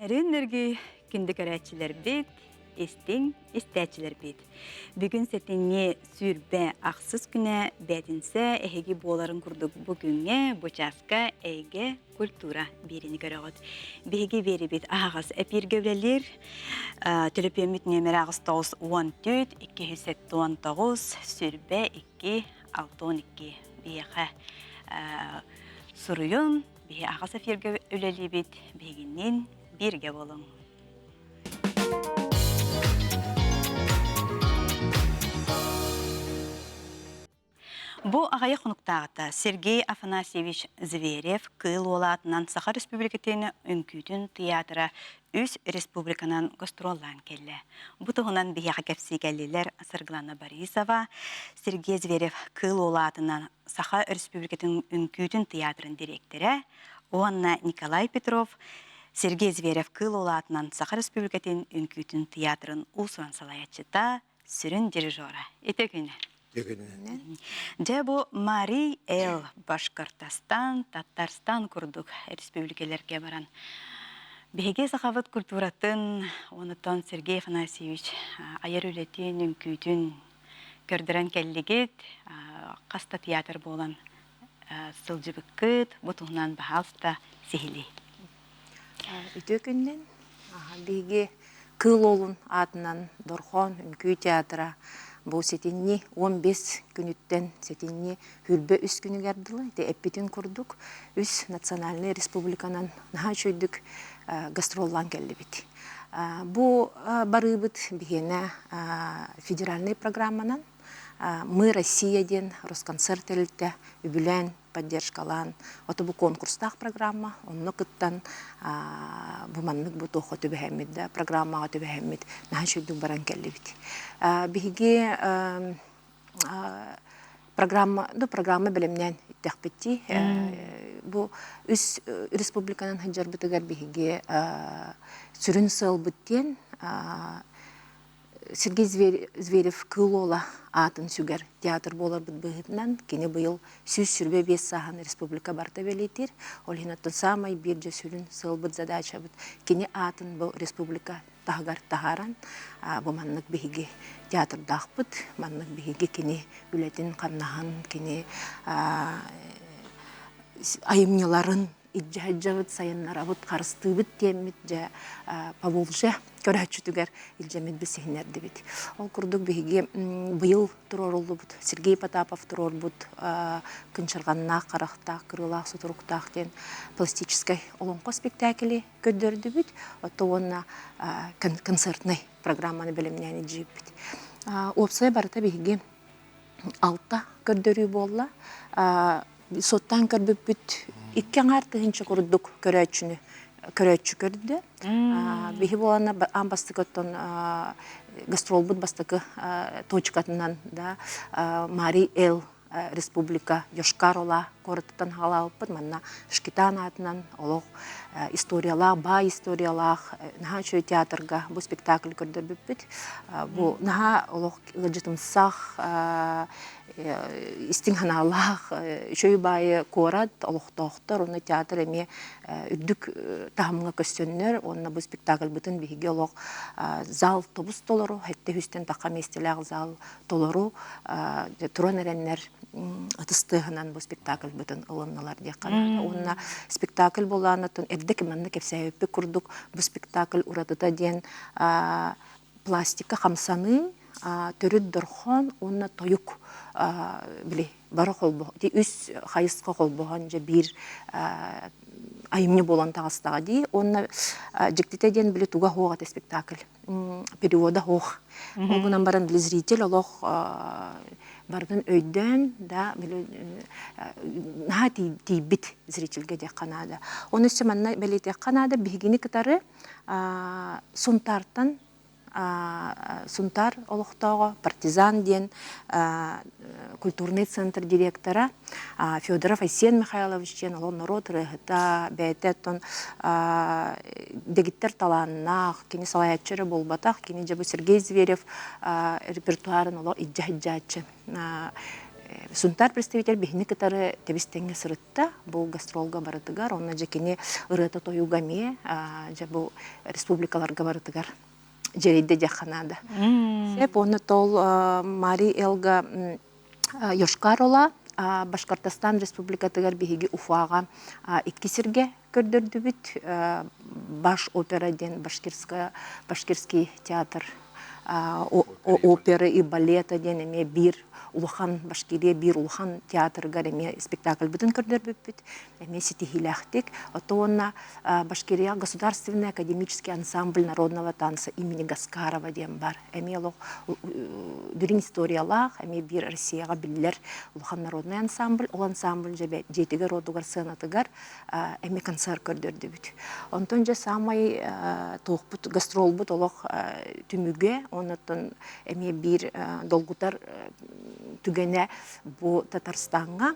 Реннерги киндикәрәтчилер бит, истин истәчилер бит. Бүгін сетинне сүрбә ақсыз күнә бәтінсә әхеги боларын күрдік бүгінге бұчаска әйге культура беріні көріғыд. Беге бері бит ағыз әпергевлелер, төлөпеміт нөмір ағыз 914 219 сүрбә 262 бейеқі сұруын бейе ағыз әперге өлелі бит бегінен birge olun. Bu ağaya konuktağıda Sergey Афанасьевич Зверев кыл олатынан Саха Республикатыны үңкүтін театра үз республиканан гастроллан келі. Bu тұғынан бияға кәпсі кәлілер Сырглана Борисова, Сергей Зверев кыл олатынан Саха Республикатын үңкүтін театрын директоры, Оанна Николай Петров, Сергей Зверев кыл олатынан Саха Республикатын үңкүтін театрын ұсуан салаятчыта сүрін дирижора. Ете күні. Де бұ Мари Эл Башкортостан, Татарстан күрдік республикалерге баран. Беге сақавыт культуратын, онытан Сергей Афанасьевич айыр өлетін үңкүтін көрдірен кәлігет, қаста театр болан сылжыбы күт, бұтығынан бағалста сехілі. Үтө күннен беге кыл олун атынан Дорхон үңкүү театра бұл сетинни 15 күніттен сетинни хүрбе үс күні гардылы, әппетін күрдік, үс национальный республиканан наға чөйдік гастроллан келі бит. Бұл бары бұд бігені федеральный программанан «Мы Россияден», Росконцерт әлітті, үбілен, поддержкалан. Оты бұл конкурстақ программа, онны күттан бұманлық бұл тоқы төбәхәммет, программаға төбәхәммет, наға чөйдік баран келі бит. Бігі программа білімнен тәқпетті. Бұл үс республиканан хаджар бұтығар бігі сүрін сыл бұттен Сергей Зверев кыл ола атын сүгер театр болар бұд бұғытынан, кені бұйыл сүз сүрбе 5 сахан республика барта белетер, ол хинаттан самай бір жа сүрін сыл бұд задача бұд. Кені атын бұл республика тағығар тағаран, бұманлық бігі театр дақ бұд, манлық бігі кені үлетін қамнаған, кені айымнеларын İlcahacağıt sayanlarabıt, karıstıbıt diyemit, pavulca körәчүтүгер ilcemit bisihinerdi bit. Ol kurduk bihigi bıyıl turor oldu bud. Sergey Потапов turor bud. Kınçırganna, qaraqtaq, kırılaq, suturuqtaq den пластической олонқо спектакли көддөрдü bit. Ото онна концертный программаны білімнәні жиып bit. Опсай барыта бихigi алта көддөрü болла. Соттан көрбіп bit. İkken artığınca kurduk körәчү көрді. Бихи болана амбастық оттон гастрол бұд бастықы точкатынан Мари Эл Республика Йошкар-Ола корыттан халау бұд. Манна Шкитан атынан олық историялақ, ба историялақ наға чөй театрға бұл спектакль көрдір бүппіт. Бұл наға олық ғылжытымсақ истин ханалах шөй байы корат олохтохтор оны театр эме үрдүк тахамга көстөннөр онна бу спектакль бүтүн биге олох зал тобус толору хетте хүстен така местелег зал толору туран эреннер атыстыгынан бу спектакль бүтүн ылымналар дияққан онна спектакль боланатын эрдек манны кепсәйпе курдук бу спектакль уратыта ден пластика хамсаны төрүт Дорхон онна тоюк биле бара холбо ди үс хайыска холбоган же бир айымны болан тагыстага ди онна жектете ден биле туга хога спектакль перевода хог ондан баран биле зритель олох бардын өйдөн да биле нати бит зрительге де канада оны семанна билете канада бигини кытары сунтартан Сунтар олықтауға, партизан ден культурный центр директора Федоров Айсен Михайлович ден олон народ рыгыта бәйтеттон дегиттер таланнақ, кені салаятчыры болбатақ, кені жабы Сергей Зверев репертуарын оло иджа-иджачы. Сунтар представитель бихини кытары тебистенге сырытта бу гастролга барытыгар, онна жекини ырыта тоюгаме, бу республикаларга барытыгар жерейде жаханада. Сеп оны тол Мари Элга Йошкарола Башкортостан Республикатыгар биһиги Уфага иккисирге көрдөрдүбүт баш опера ден башкирский театр опера и балета ден эме бир улахан башкирия бир улахан театрга эме спектакль бүтүн көрдөрбүт эме ситихилахтик отонна Башкирия государственный академический ансамбль народного танца имени Гаскарова ден бар эме лох дүрин историялах эме бир Россияга биллер улахан народный ансамбль ол ансамбль жебе жетиге родугар сынатыгар эме концерт көрдөрдүбүт онтон же самай тоокпут гастролбут олох түмүгө онотон эме бир долгутар түгене бу Татарстанга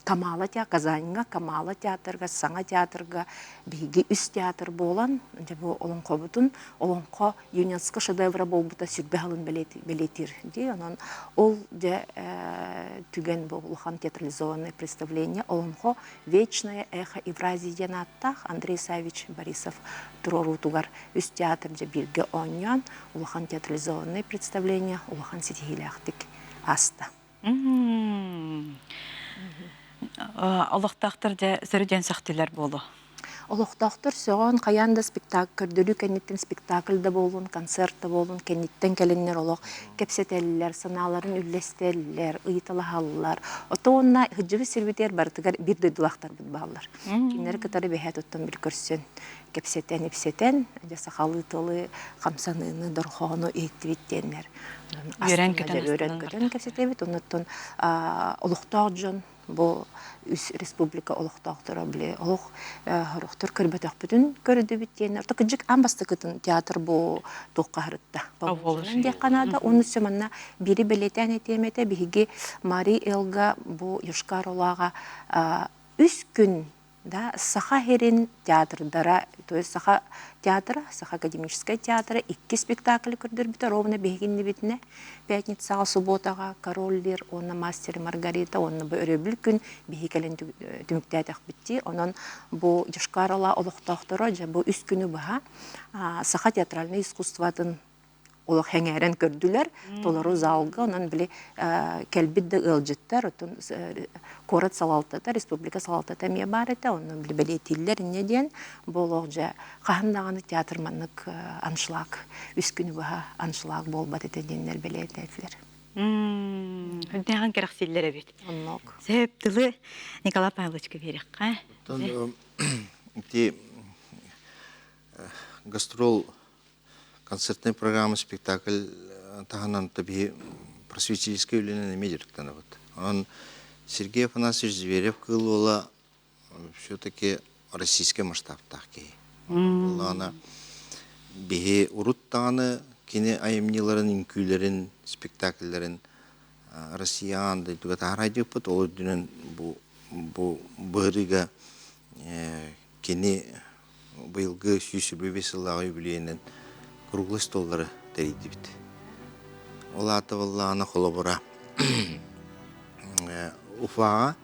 Камала Казаньга, Камала театрга, Саңа театрга, биги үс театр болан, бу олонко бутун, олонко ЮНЕСКО шедевра болбута сүрбәлен билетир. Ди, онон ол де түген бу улахан театрализованное представление, олонко вечное эхо Евразии денаттах Андрей Савич Борисов турору тугар үс театр же бирге оньян, улахан театрализованное представление, улахан ситихилахтик аста. Олықтақтыр да сөрден сақтылар болу. Олықтақтыр соған қаянда спектакль, көрділі кәнеттен спектакль да болуын, концерт да болуын, кәнеттен кәлінлер олық, кәпсетелілер, саналарын үллестелілер, ұйталағалылар. Ота онна ғыджывы сервитер бартығар бір дөйділақтар бұд бағылар. Кенері кітары бәхет оттан бір көрсін. Кәпсетен, епсетен, жасақалы тылы, қамсаныны, дұрхону, еттіветтенлер. Өрен көтен кәпсетебет, оныттан олықтақ жон, бұл үс республика олықтақтыра біле, олық хорықтыр көрбетақ бүтін көрді біттен. Орта күджік амбасты күтін театр бұл тоққа ғырытта. Болжынан дек қанада, оны сөмінна бірі білетен етемете, бігі Мари Элга бұл Йошкар олаға үс күн Саха Херин театрдара, то есть Саха театра, Саха академическая театра, икки спектакль көрдөр бите, ровно бегинни битне. Пятницага, субботага, Короллер, онна Мастер и Маргарита, онна бу өрөбүл күн бегикелен түмүктәтәк битти. Онон бу Йошкар-Ола олуктактыры, бу үс күнү баха Саха театральный искусстватын олық хәңәрен көрдүләр, толару залга, онан біле кәлбидді ылжыттар, корат салалтата, республика салалтата мия бар еті, онан біле білетілер неден, бұл оғжа қағындағаны театрманлық аншлаг, үс күні бұға аншлаг бол бат етеденлер білетілер. Үндеген керақсиллер әбет. Оннық. Сәптілі Николай Павловичка берек, қа? Гастрол концертная программа, спектакль таханан таби просветительское явление медиактана вот. Он Сергей Афанасьевич Зверев кылыла все-таки российский масштаб таки. Она беге уруттаны кине аемниларын инкүлерин спектакльлерин Россиян да туга тарадип пот ол дүнен бу бырыга кине быйылгы сүйсүбү веселага юбилейнен круглый столлары тәрейді бит. Ол аты валлағына қолабыра Уфаға,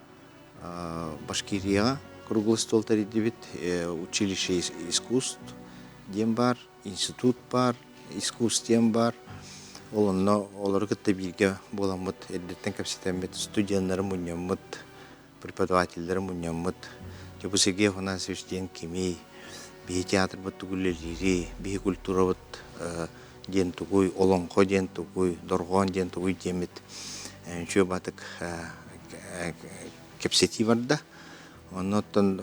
Башкирияға круглый стол тәрейді бит. Училище искусств дем бар, институт бар, искусств дем бар. Олар күтті бірге боламыд, әдеттен кәпсетемет, студентлері мұнямыд, преподавательдері мұнямыд. Жабы Сергей Афанасьевич ден кемей, бей театр бұт түгілелері, бей культура бұт ден түгой, олонқо ден түгой, дорған ден түгой демет. Чөй батық кепсети барды. Оннан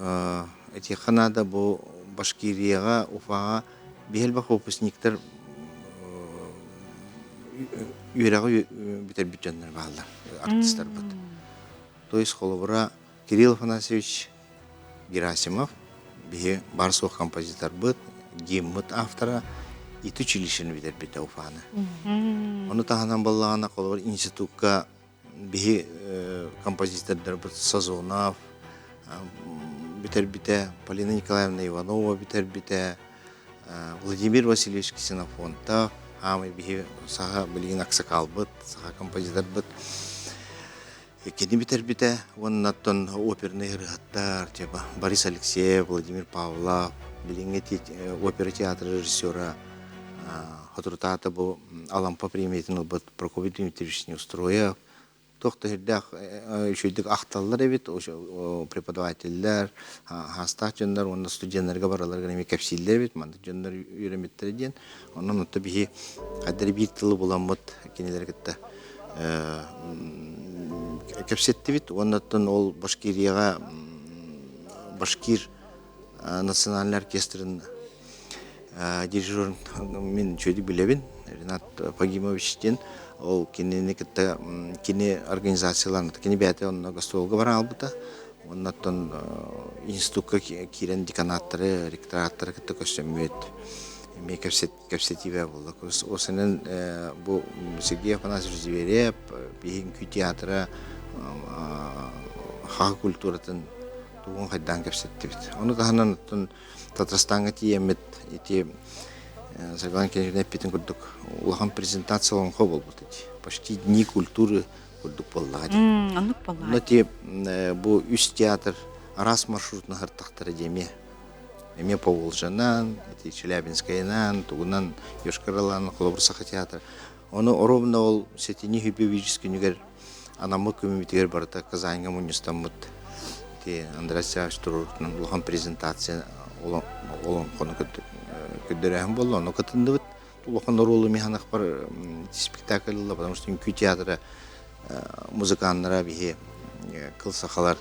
әте қанада бұл Башкирияға, Уфаға бейел бақ опысниктер үйрағы бітер бюджеттер бағылар, артистер бұд. То есть қолыбыра Кирилл Афанасьевич Герасимов, бе барсух композитор быт, гиммыт автора, и училищен битер бите Уфаны. Оны тағанан баллағына қолыбыр институтка бе композитордар быт Сазонов, битер бите Полина Николаевна Иванова, битер бите Владимир Васильевич Ксенофонтов, амы бе саға білген ақсақал быт, саға композитор быт. Кені бітербіте, оннаттан оперный ырыхаттар, типа Борис Алексеев, Владимир Павлов, билинге опера театры режиссера, Хотуртата бұл Алампа приметин бұл Прокопий Дмитриевич Неустроев. Тоқтырдақ үшөйдік ақталылар әбет, преподавательдер, хаста жөндар, онда студентлерге баралар ғанеме кәпсейлер әбет, маңды жөндар үйреметтер еден. Онын отты бігі қадары бір тылы боламыд кенелер кетті. Кәпсетті бет, оннаттан ол Башкирияға, Башкир национальный оркестрін дирижерін мен чөйді білебін, Ренат Пагимовичтен. Ол кенені кетті, кене организацияларны, кене бәті онына гастролға бара албыта. Оннаттан институтқа кирен деканаттары, ректораттары кетті көстемет. Мен кәпсетиве болды. Осының бұл Сергей Афанасьевич Зверев, бейін күй театры, хағы культуратын туғын қайдан кәпсетті бет. Оны тағынан Татарстанға тиемет, Сарган Кенжинев Питин курдук улахан презентациялан хо бол бутыди. Почти дни культуры курдук боллагади. Анук боллагади. Но те бу үс театр Арас маршрутна хартактары деме. Эме Поволжанан, Челябинскайнан, Тугунан, Йошкар-Олан, Холобурсаха театр. Оны оровна ол сетини хипевический нигер анамы көмүмитигер барта Казаньга мунистамыт. Те Андрей Штуруртун улахан презентация олон кону көддөрәһем болду, но кытынды бит. Тулахан ролы механак бар спектакльлар, потому что күй театры музыканнара бихе кылсахалар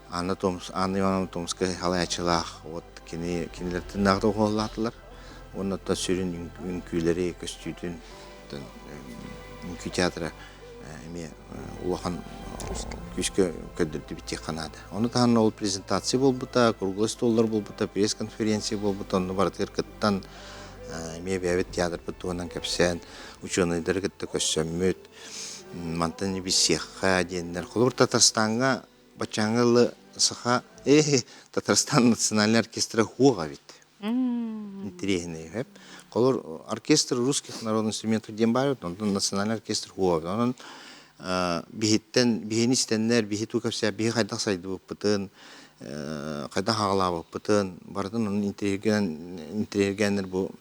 Анна Ивановна Томская халаячылах, вот кинелер тыннагы голлатылар. Онда да сүрүн күйлери көстүтүн күй театры эме улахан күшкө көддөрдү бит канады. Оны таан ол презентация болбута, круглый столлар болбута, пресс-конференция болбута, оны бартыр кыттан эме бәбет театр бутугунан кепсен, ученыйдар кытты көссөммөт, мантаны бисеха дендер. Холур Татарстанга бачаңылы саха Татарстан национальный оркестры хуга бит. Интересный хеп. Холур оркестр русских народных инструментов дембарют, он национальный оркестр хуга. Он бихенистеннер, бихету кәпсә, бихе қайдақ сайды болып бұтын, қайдақ ағыла болып бұтын, бардың оның интерергенер бұл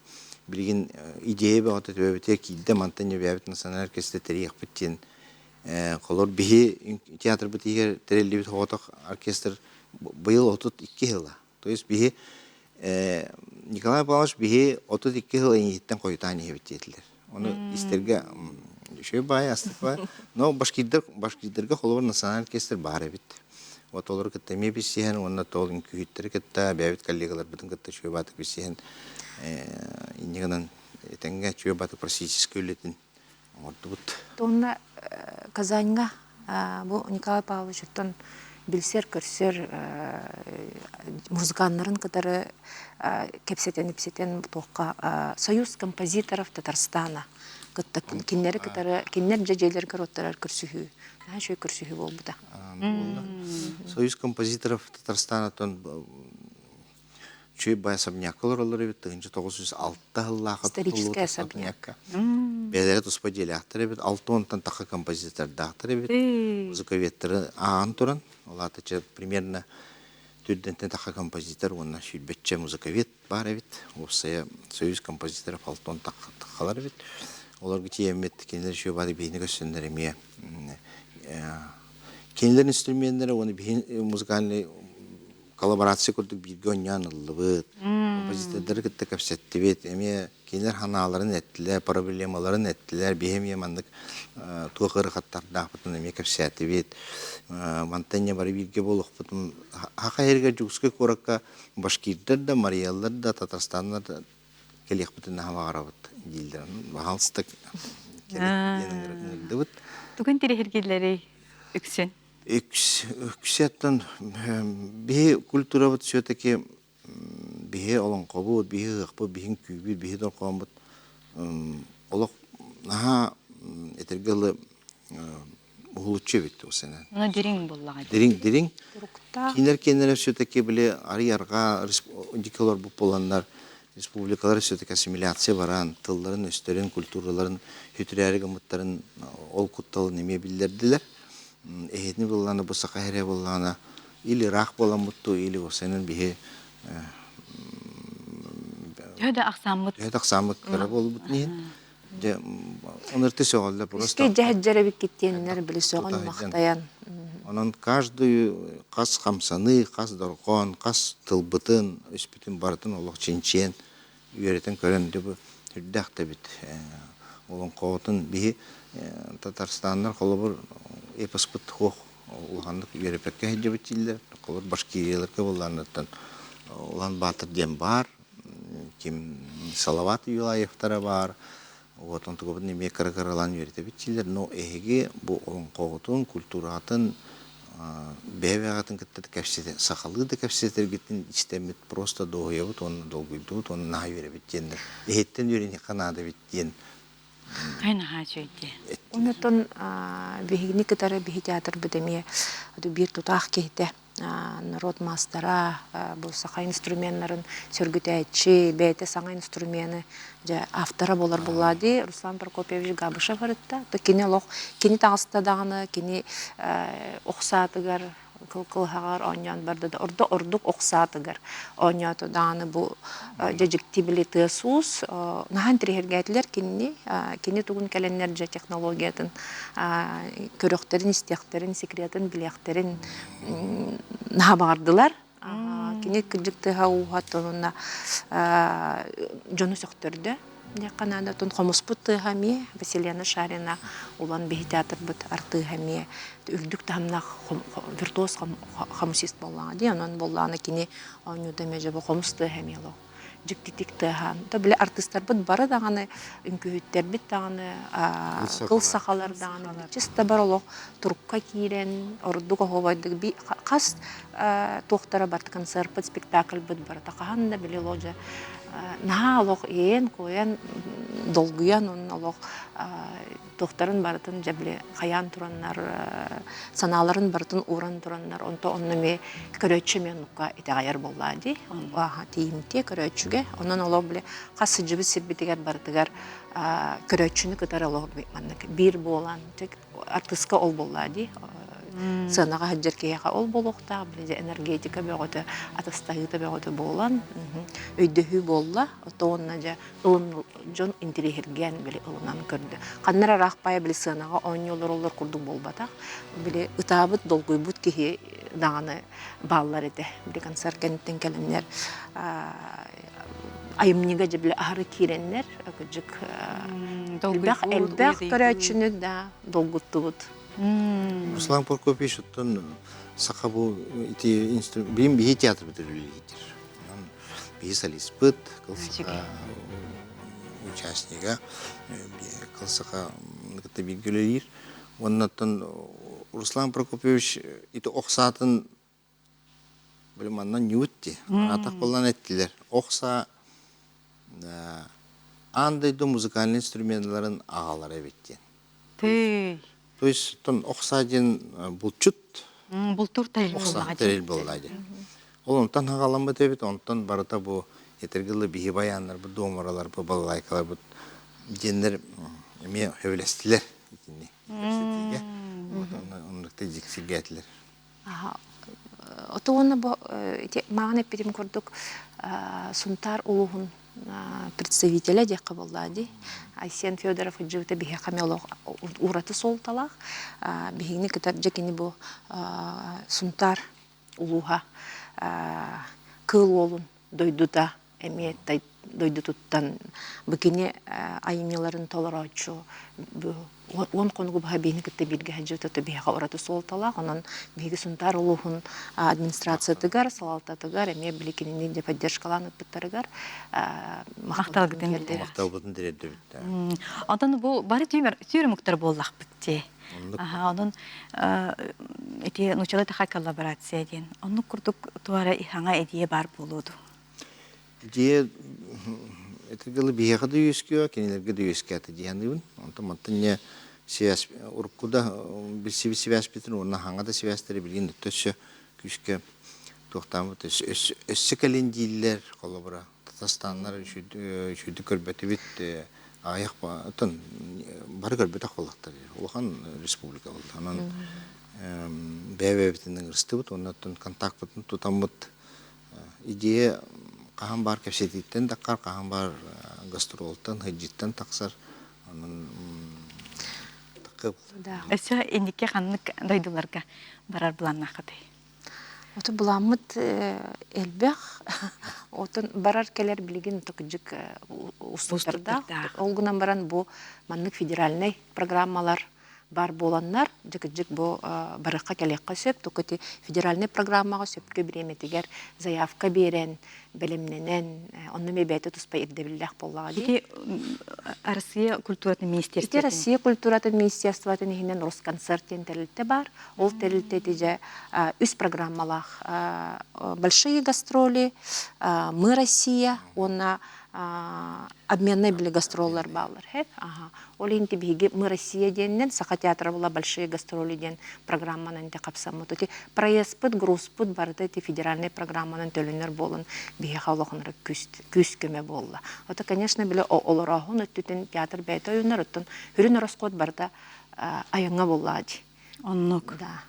білген идея бағыты төбәбіте кейді мантыне бәбіт национальный оркестрі тәрейік біттен. Қолыр бихе театр бұты егер тәрелі біт хоғатақ оркестр бұйыл 32 жылы. То есть бихе Николай Павлович бихе 32 жылы еңеттен қойытан ебіт етілер. Оны істерге шөй бай, астық бай. Но башкирдерге қолы бар национальный оркестр бар бит. Вот олар кітті ме бісеген, онына толын күйіттері кітті, бәбіт коллегалар бұтын кітті шөй батық бісеген. Инегінен етенге шөй батық просический өлетін. Орды бұт. Тонна Казаньга, бұл Николай Павлович оттон білсер, көрсер, музыканларын кітары кепсетен тоққа Союз композиторов Татарстана. Киннер жежелер короттарар көрсүхү. Шөй көрсүхү болбу да. Союз композиторов Татарстана тон чөй бай особняк олар бит, 1906 жыллаха исторический особняк. Бәләре туспадели ақтыры бит, 6-тан тақа композитор дақтыры бит. Музыковеттері ағын тұрын. Олаты примерно түрдентен тақа композитор, онна шүлбетче музыковет бар бит. Осы Союз композиторов 6-тан тақалар бит. Оларға тиемет кенелер шөй бады бейіні көсіндер еме. Кенелер инструменттері, оны музыкальный коллаборация көрдік бірге ойнан ұлы бұд. Композитордары кітті көпсетті бет. Еме кенелер ханаларын әттілер, проблемаларын әттілер. Бейім емандық туғыры қаттарды ақпытын еме көпсетті бет. Мантanya бары бірге болық бұтын. Хақа ерге жүгіске көріққа Башкирдер да, Мариялар да, Татарстандар да келек бұтын наға ғарабыт. Бағалыстық керек. Түгін терехергелері үксін? Үксеттен бейі культура бұд сөйтеке бейі олон қобуд, бейі ғықпы, бейін күйбіт, бейі дұр қоғын бұд. Олық наға етергелі ұғылытшы бетті осыны. Оны дерің боллаға? Дерің. Кенер сөйтеке біле ары-арға дикалар бұп боландар республикалар все-таки ассимиляция баран, тылларын, өстерін, культураларын, хүтірәрі ғымыттарын ол құтталы неме білдерділер. ehni bullana bu sakahre bullana ili rah bolamuttu ili osenin bihe Höde aksamut. ya samık kara bolbut nihin de onurtu soğalla Üstü просто cəhəccərə bir kittenlər bile soğan maqtayan. onun каждый kas хамсаны kas dorgon kas tılbıtın üspütün barıtın olaq çinçen üyereten körende bu hüddaqta bit onun qotun bihi Tatarstanlar kolobur epaspıt hoq ulandık üyerepekke hecebitiller kolor başkiriyalarga bollanırdan ulan batır dem бар kim Salavat Yulayevtara бар вот он такой не мекаргаралан üyeretebitiller но эге bu onun qotun kulturatın бевягатын кытты кепсете сакалы да кепсетер гитин истемит просто доойбут он долгуйдут он на üyerebitjendir ehеттен үрени канада битен Кайна хачойди. Онотон бихигни кытары бихи театр бедемие бир тутах кейте народ мастара бу сака инструментларын сөргүтәчи бәйте саңа инструменты же автора болар буллади Руслан Прокопьевич Габышев арытта то кине лох кини тагыста даганы кини оксатыгар кылкылхагар оньян барды да ордук оксатыгар оньято даганы бу жежиктибилити сус нахан трихергәтләр кини тугун каленнер же технологиятын көрөктерин истектерин секретин билekтерин наха бардылар кини кыжыкты хауаттонуна жону сөктөрдө Канада тон хомуспут тыгами Василияна Шарина улан бихи театр бут артыгами үрдүк тамнах виртуоз хомусист боллага ди анан болланы кини онюда межебе хомус тыгами ло жиктитик тыган то биле артисттар бут бара даганы үңкүттер бит даганы кыл сакалар даганы чисто бароло турукка кирен ордук ховайдык би кас тохтара барт концерт спектакль бут бара такаганна биле ложа наха олох иен коян долгуян он олох тохтарын барытын жабле хаян тураннар саналарын барытын уран тураннар онто оннуме көрөчү мен нукка итагаяр боллади аха тиимте көрөчүгө онон олох биле касы жыбы сирбитигер барытыгар көрөчүнү кытар олох бир болан тек артыска ол боллади сынага хаджеркеяга ол болохта биле энергетика бөгөтө атастайыта бөгөтө болан өйдөһү болла отонна жа ылын жон интерехерген биле ылынан көрдү каннара рахпая биле сынага оңнолор курдук болбатак биле ытабыт долгуйбут кихи даганы баллар эте биле концерт кенттен келеннер айымнига же биле ары киреннер көжүк элбак көрөчүнү да долгуттубут Руслан Прокопьевич оттон сака бу ити инструмент бим бихи театр битирилитир. Бихи солист-быт, кылсака участнига, кылсака кытта билгелер. Оннан Руслан Прокопьевич ити оксатын билиманнан нютти. Атак болан эттилер. Окса андайда музыкальный инструментларын агалар эбиттен. Тей. То есть тон оксадин булчут Бултур тайыл окса терил боллайды. Ол онтан хагаланба тебит, онтан барыта бу етергілі бихи баянлар, бу домаралар, бу балалайкалар, бу денлер эме хөвелестилер. Онлыкта жиксилгетилер. Отуонна маған эппетим көрдүк сунтар улуғын представителя декка боллади. Айсен Федоров жыгыта бихе камелог ураты солталак. Бихини кытар жекини бу сунтар улуха кыл олун дойдута эметтай дойдутуттан бикини айымняларын толорочу он конугу баха бихини кытта бирге хаджыта бихе ураты солталак. Онан биги сунтар улухун администрациятыгар салалтатыгар эме биликинин де поддержкаланып биттарыгар Макталбытын дирет. Одан бу бары түйрө муктар боллак битти. Онун эти начала такая коллаборация ден. Онну курдук туара ихаңа идея бар болуду. Идея это было бияга да юскө, кенелерге да юскаты дияныбын. Онтон связь уркуда связь битин орна хаңада связьтери билген төсө күшкө токтамы өссө календиллер колобура Татарстаннар шүйдү көрбөтү бит аяк отон бар көрбөтө колактар улхан республика болду. Анан бәбәбитинен ырстыбыт, оннан контактбытын тутамбыт. Идея кахан бар кепсетиттен даккар, кахан бар гастролтан, хыджиттан тақсар. Онын тақып. Өсө эндикке ханнык дойдуларга барар буланнахаты. Оты буламыт элбэх, отын барар келер билигин токыжык уступтарда. Олгунан баран бу маннык федеральный программалар бар боланнар, жык бу барыкка келекка сөп, токыти федеральный программага сөпкө биреметигер заявка берен, белемненен, онны мебети туспай ирдебиллах боллага ди. Ити Россия культуратын министерството. Ити Россия культуратын министерството нехинен Росконцертен терилте бар. Ол терилте тиже үс программалах большие гастроли, мы Россия, онна обменный биле гастроллар баллар. Ол инти биги мы Россия деннен саха театра була большие гастроли ден программанын те капсамы. Тоти проездпыт, грузпыт барды ти федеральный программанын төлөнөр болун биги халохыныр күс көмө болла. Ота, конечно, биле олорахун өттүтүн театр бәйті ойынар өттін хүрін оросқот барда айыңа боллади. Оннук. Да.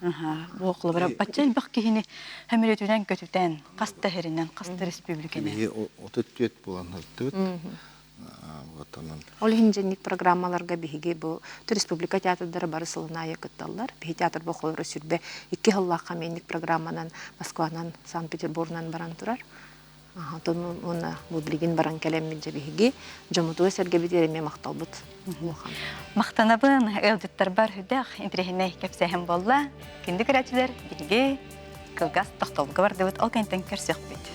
Бу окулу бара баччай бак кихини хамилетүнен көтүтен, каста херинен, каста республиканен. Биги отөттүет болан хылтыбыт. Вот онын. Ол хинженник программаларга биги бу республика театрдары бары сылыная кытталлар. Биги театр бу холору сүрбе 2 хыллакка менник программанан Москванан, Санкт-Петербургнан баран турар. Оны бұл білген баран кәлеммен жабиге, жамутуы сәрге бедереме мақталбыт. Мақтанабын, өлдіттар бар хүдәқ, интерехіне кәпсәхім болла. Күнді көрәтілер, білге, кылгас тоқтолғы бар дөбіт, ол кәнтен көрсек бейді.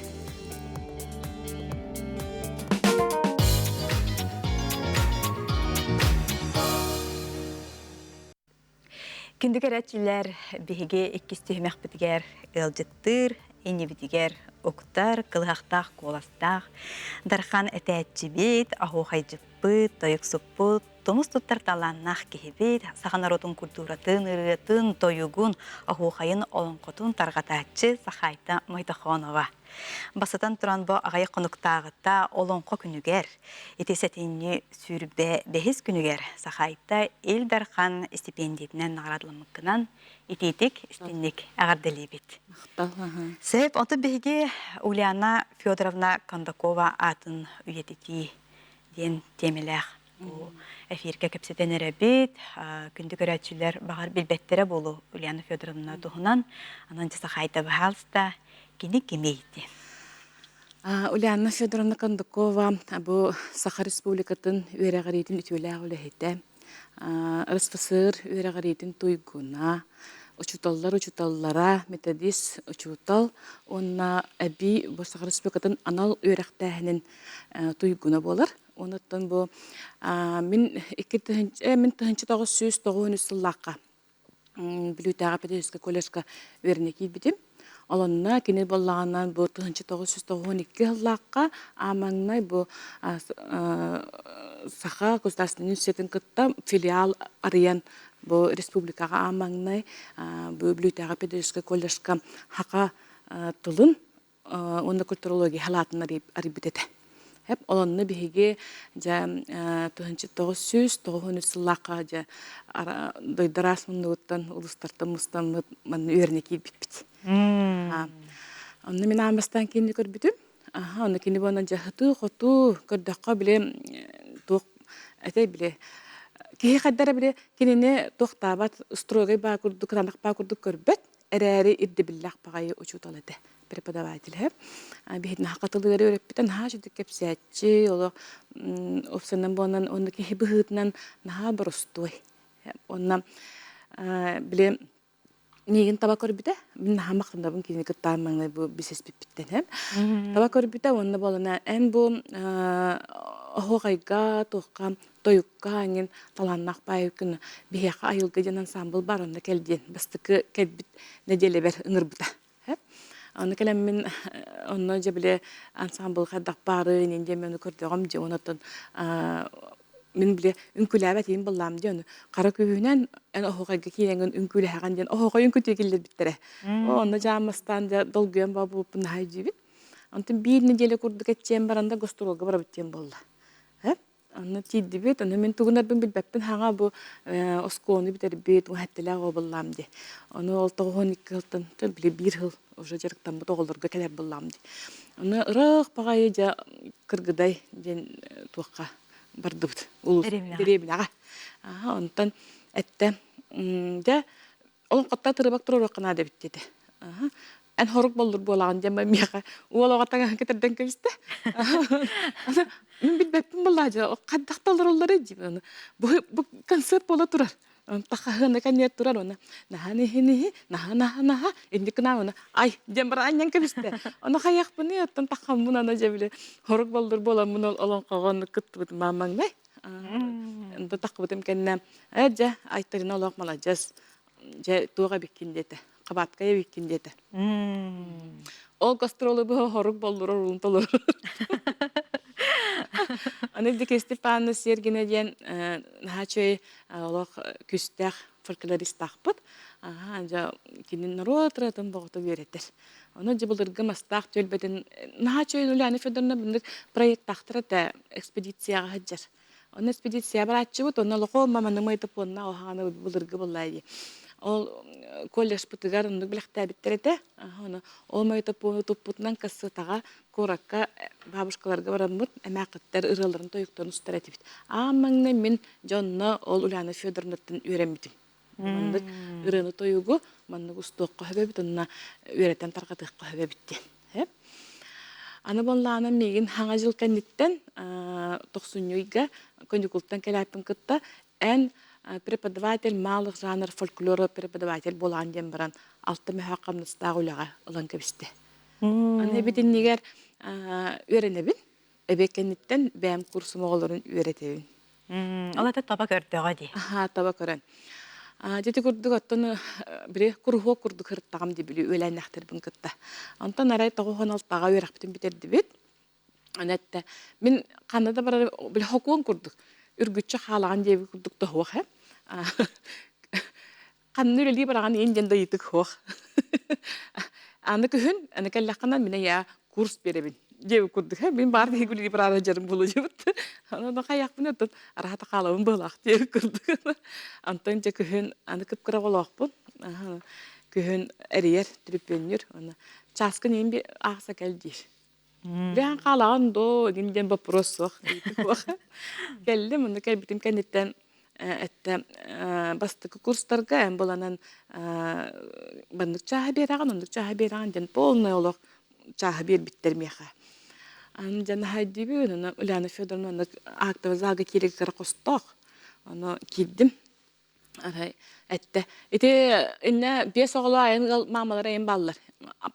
Күнді көрәтілер, білге еккісті хүмәқ бітігер, өлдіттір, ені бітігер, октар, кылғақтақ, коластақ, дархан әтәтчібет, ахуқайжыппыт, тойықсыппыт, томус туттар таланнақ кехебет, сағанаротын культуратын, ырытын, тойығын, ахуқайын олынқотын тарғатачы сақайта Майтахонова. Басатан тұран бұ ағайы қонуқтағыта олонқо күнігер, етесетіне сүрбе бәхіз күнігер сақайта ел дархан стипендиетінен нағарадылымықынан ететік істеннік ағарделей бет. Сәйіп, онты бәйге Ульяна Федоровна Кондакова атын үйететі ден темеләқ. Эфирге көпсетен әрәбет, күнді көрәтшілер бағар білбеттері болу Ульяна Федоровна тұғынан, анан жасақайта бағалыста кені кемейді. Ульяна Федоровна Кондакова бұл Саха Республикатын үйрәғаретін ütіләғ үләхеті. РСФСР үйрәғаретін тойгуна, учуталлара, методист учутал, онна әбі бұл Саха Республикатын анал үйрәқтәхінің тойгуна болар. Онаттан бұл мен 1999 сыллаққа Білутаға педагогика колледжға өрнеки бітім. Олонна кені боллағанан бұл 1992 сыллаққа амаңнай бұл Саха государственный университетін кытта филиал ариян бұл республикаға амаңнай бұл Білутаға педагогика колледжға хақа тұлын онда культурология халатын арибітеті. Hep olanını bihiге ja 1990 сыллаққа ja дойдарас мұндығыттан ұлыстарты мұстан мән өріне келбіппіт. Онны мен амастан кені көрбітім. Онны кені болынан ja хыты, қоту, көрдіққа біле тоқ, әтей біле. Кеге қаддара біле кеніне тоқтабат стройғай ба күрді, қыранық ба күрді көрбет, әрәрі ирді біллақ бағайы ұчуытал әді. Преподаватель. Бихидна хакатылыгары өрөппүтен хажыдык кепсиятчы, оло опсанан болынан онны кехи быхытынан наха боростой. Онна биле неген таба көрбүтэ, мен наха мактандабын кини кыттаамаңнай бу бисес пиппиттен. Таба көрбүтэ онна болана эн бу охогайга тоққа тойукка аңен таланнақ байыкын бияқа айылга жанан самбыл бар онна келден. Бастыкы келбит неделе бер ыңырбыта. Оны келем мен онно жабыле ансамбл қадақ бары ненде мен көрдіғым же онатын мен біле үнкіләбәт ең болам де оны қара көбінен оғайға кейленген үнкілі әған ден оғай үнкіте келдер біттірі. Оны жамастан долгүйен ба болып бұны хай жебет. Онтын бір неделе көрдік әтчен баранда гостролға бара біттен болды. Аны тиддибит, аны мен тугунарбын билбеппин хаңа бу оскоону битербит, уһаттелаа боллам ди. Аны ол 12 жылдан биле 1 жыл уже жарыктан бу тоголорго келер боллам ди. Аны ырык багай жа кыргыдай ден туакка бардыбыт. Улус деребинага. Онтан этте да ол катта тырбак турак кана деп деді. Эн хорук болдур болаган жама мияка уолога тага кетерден кебисте. Мен билбеппин боллажа каддакталар олар эди. Бу концерт бола турар. Таханы канет турар она. Наха индикна она. Ай, жамбара аньян кебисте. Она хаякпыны оттан тахам мунана жабиле. Хорук болдур бола мунол олон каган кыттыбыт мамаңдай. Энди такбытым кенне. Эжа айтырын олок малажас. Же туга биккиндете. Кабаткая биккиндете. Ол гастролы бу хорук болдур улунтолор. Аны дик Степан Сергенеден хачой олох күстәх фольклористахпыт. Anja kinin народ ратан богото беретер. Оны жыбылдыргы мастах төлбетен нахачой Уляна Федоровна бинdik проект тахтырата экспедицияга хаджар. Оны экспедиция барачы бут, оны лохо маманы майтып онна оханы булдыргы буллайды. Ол колледж бутыгар ундук билахта биттерете. Оны ол майтып туппутнан кассытага коракка бабушкаларга бараммыт эмакыттар ырыларын тоюктан устаратып. Аммаңны мен жонно ол Уляна Федоровнатын үйренмитим. Мандык ырыны тоюгу манны устуокко хөбөбүт онна үйрөтен таркатыкка хөбөбүттен. Аны болланы мегин хаңа жыл кенниттен 90-юйга конjunктан келаппын кытта эн преподаватель малых жанр фольклора преподаватель болан дем баран алты мөхаккамныстагы улага ылан кебисте. Аны битин нигер үйренебин эбекенниттен бэм курсум оголорун үйрөтебин. Алата таба көрдөгө ди. Таба көрөн. Дети курдук оттон бире курхо курдук хырттагам ди били өләннәхтербин кытта. Антан арай тагыхан алтага үйрәктен битерди бит. Анетте мен Канада бар били хокуон курдук. Үргүччө халаган деби курдук тохуа. Канны үли бараган инденде итик хох. Аны күн, аны келлакканан мене я курс беребин. Деби курдук. Мен бар дегүли барара жарым болу жебит. Аны каяк менен арата калабын булак деби курдук. Антон же күн аны кыпкыра болокпун. Күн эриер трипенер. Аны часкын эмби акса келди. Бян калаган до инден вопросох. Келди муну келбитим кенеттен этте бастык курстарга эм боланан бандык чаха бераган, ондук чаха бераган ден полный олох чаха бербиттер меха. Аны жана хайдиби уну Уляна Федоровна актовый залга кирек косток. Аны киддим. Арай этте. Эти инне 5 оглу айын мамалар айын баллар.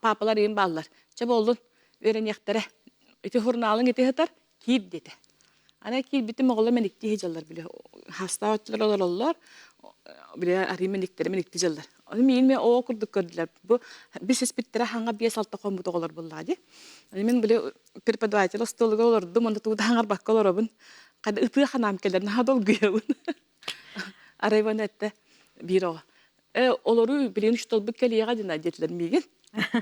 Папалар айын баллар. Че болдун? Өренектере. Эти журналын эти хатар кид деди. Ана кид битим оглу меникти хежалар биле. Хастаатчылар олар. Биле аримениктер меникти жаллар. Аны мен о курдук көрдүлөр. Бу бис эспиттере ханга 5-6 комбут оглар буллады. Аны мен биле преподаватель столга олорду, монда туда хангар баккаларабын. Када ыпы ханам келер, нахадол гүйөбүн. Арайван этте биро. Олору билен штолбу келияга дина детлер меген.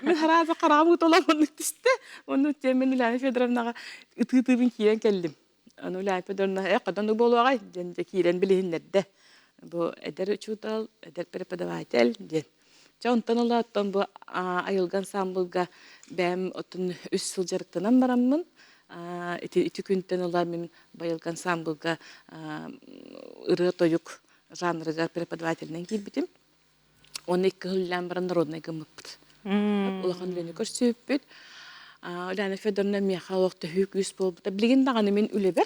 Мен хараза карамыт оламын тисте. Оны темен Уляна Федоровнага ытытыбын киен келдим. Аны Уляна Федоровна кадан болуага денде киен билиннерде. Бу эдер учутал, эдер преподаватель ден. Жонтан олаттан бу айылган самбылга бэм отун 3 жыл жарыктанан бараммын. Ити күнтен олар мен байылган самбылга ыры тоюк жанрыга преподавательнен килбитим. 12 жылдан баран народный гымыппыт. Улахан лене көрсөппүт. Уляна Федоровна мехалокта хүкүс болбута. Билген даганы мен үлебер.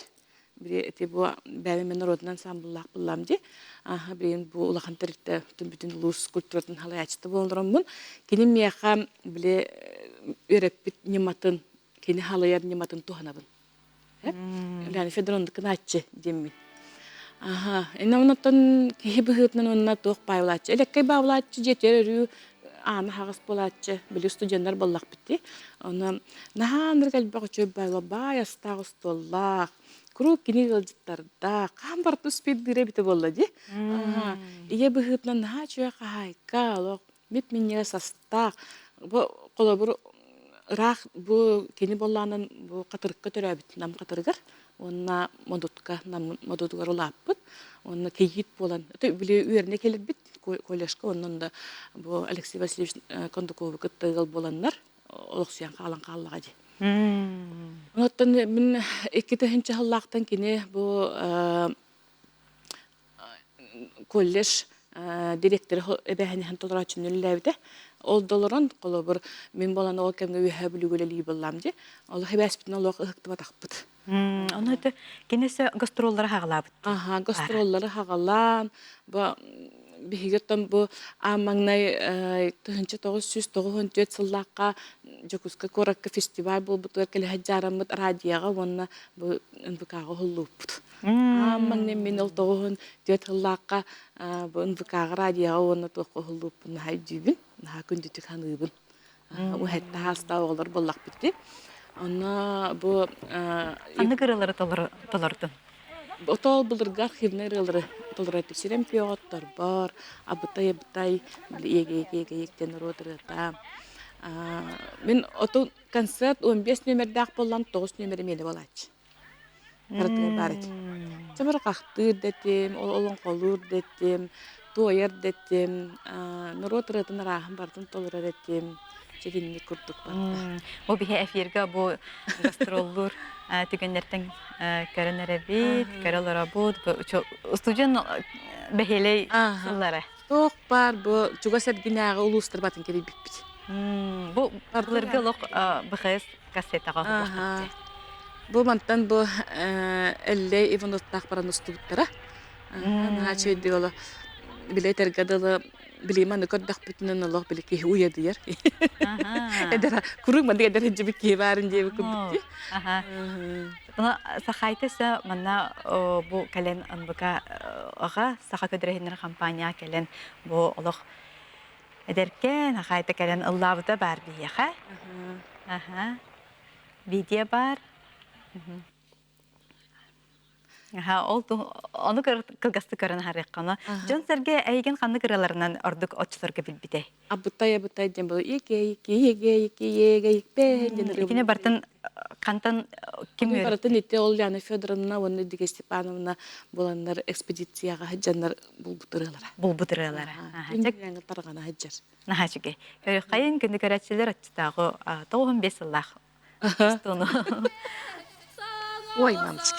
Бире эти бу бәле мен народный ансамбльлак буллам ди. Билген бу улахан теритте бүтүн улус культуратын халаячты болдураммын. Кинин меха биле өрөппүт нематын, кини халаяр нематын туханабын. Уляна Федоровна кыначы демми. Эннамнаттан кебехытнан онна тох байлачы. Элеккей байлачы жетерү аны хагыс болачы. Биле студенттер боллак битти. Аны нахандыр келбек чөп байла бай астагыс толлак. Круг кини гылжыттарда камбар туспит дире бите боллади. Ие бехытнан ха чөй кайка лок мит минне састак. Бу колобур рах бу кини болланын бу катырыкка төрөбүт нам катырыгар. онна модутка модутугар улаппыт онна кейит болан это биле үйерне келер бит коллежка оннан да бу Алексей Васильевич Кондуков кыттыгыл боланнар олоксуян калан каллага ди оттон мен 2-нче халлактан кине бу коллеж директоры эбэхэнэхэн толорачын үллэбите ол долорон колобур мен болан ол кемге үһэ бүлүгөле боллам ди ол хэбэспитин ол ыктыба такпыт Оны это кинесе гастроллар хагалабыт. Гастроллары хагалан ба бигеттен бу амаңнай 1994 сыллакка Жокуска коракка фестиваль болбутур келе хаджарамыт радиога онна бу НВКга холлуппут. Амаңне мен ол 94 сыллакка бу НВКга радиога онна токко холлуппун хайдыбын. На күндүтүк ханыбын. У хетта хаста олар боллак битти. Анна бу Анны кырылары толордун. Отол булырга архивный рылары толорат сирем пиоттар бар. Абытай егектен родырыта. Мен отол концерт 15 номердак боллам 9 номер мели болач. Бартыгар барыт. Чамыр кахтыр детем, олон колур детем, туайер детем, норотырытын рахым бартын толорат детем. Чегинни курдук бар. Бу бихе эфирга бу гастроллур тигеннерден көрөнөр бит, көрөлөр бут, студент бехелей сыллары. Тох бар бу чуга сергинага улустар батын кери биппит. Бу барларга лок бихес кассетага. Бу мантан бу элле иваноттак баран устуттара. Ана чөйдү ола билетер гадалы билиманы көрдөх бүтүнөн Аллах билеки уядыяр. Эдер куру манда эдер жибики барын жеби күбүтти. Бuna сахайтыса манна бу кален анбыка ага саха көдрехинер компания кален бу олох эдеркен сахайта кален Аллабыта бар бияха. Видео бар. Onu kılgastı körün harikana. Jön serge eygen kanlı kırılarından orduk oçlarga bilbide. Abutay dem bu yege İkine bartın kantan kim öğretti? Bartın ite ol yani Fedorovna onu dige Stepanovna bolanlar ekspedisiyaga hajjanlar bulbutırılara. Yani targana hajjar. Nahaçıge. Körü kayın gündü köretçiler açtığı 95 yıllar. Stonu. Oy mamçık.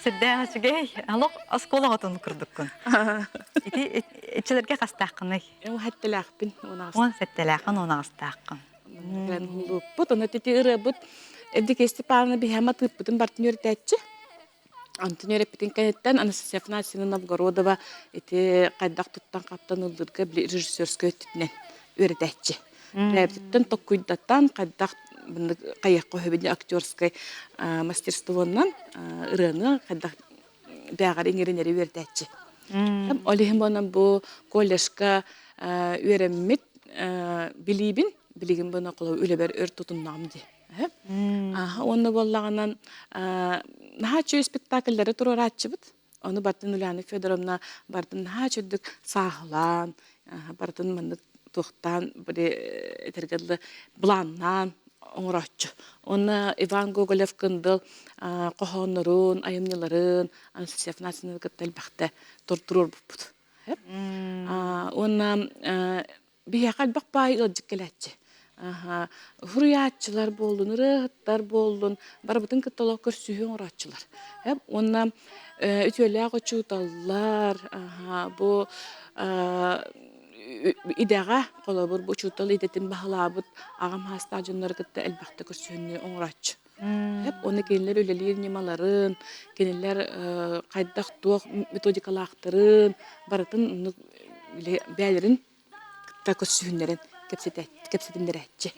Сидden açıgey, alok askola atın kırdıkkın. İti içlerge kastaqını. O hattelaqpin ona. On settelaqın ona astaqın. Ben hulu. Bu da teti ırabut. Edik Stepanovna bir hema tıpıtın partneri tetçi. Antoniya repetin kanetten Anastasia Afanasyevna Novgorodova iti qaydak tuttan kaptan ıldırga bir rejissörskö tütnen öğretecci. Repetitten tokkuydatan qaydak bunu qayakko höbedi aktörskay мастерствоннан ыраны qaydak бягар иңеренери öğretecci. Олехим бонан бу коллежка öğrenmit bilibin bana qola öleber ör tutunnamdı. Onu bolлаганан Нахачу спектакльләре турар ачыбыт. Оны бартын Уляна Федоровна бартын нахачудык сахлан, бартын мында тохтан бир этергәле бланнан оңрачы. Оны Иван Гоголев кындыл кохоннорун, айымныларын, Anastasia Afanasyevna кыттал бакта туртурur бут. Оны бия калбак бай ыжык келәче. Хуруятчылар болдун, ырыгыттар болдун, барбытын кытталак көрсүһүн оратчылар. Онна үтүөлээх очууталлар, бу идега колобур бу чутал идетин бахалабыт агам хаста жоннор кытта элбахта көрсүһүннү оңрач. Оны кинилер үлелир немаларын, кинилер кайдах туох методикалаактарын, барытын бәлерин кытта көрсүһүннерин кепсетиндерәтчи.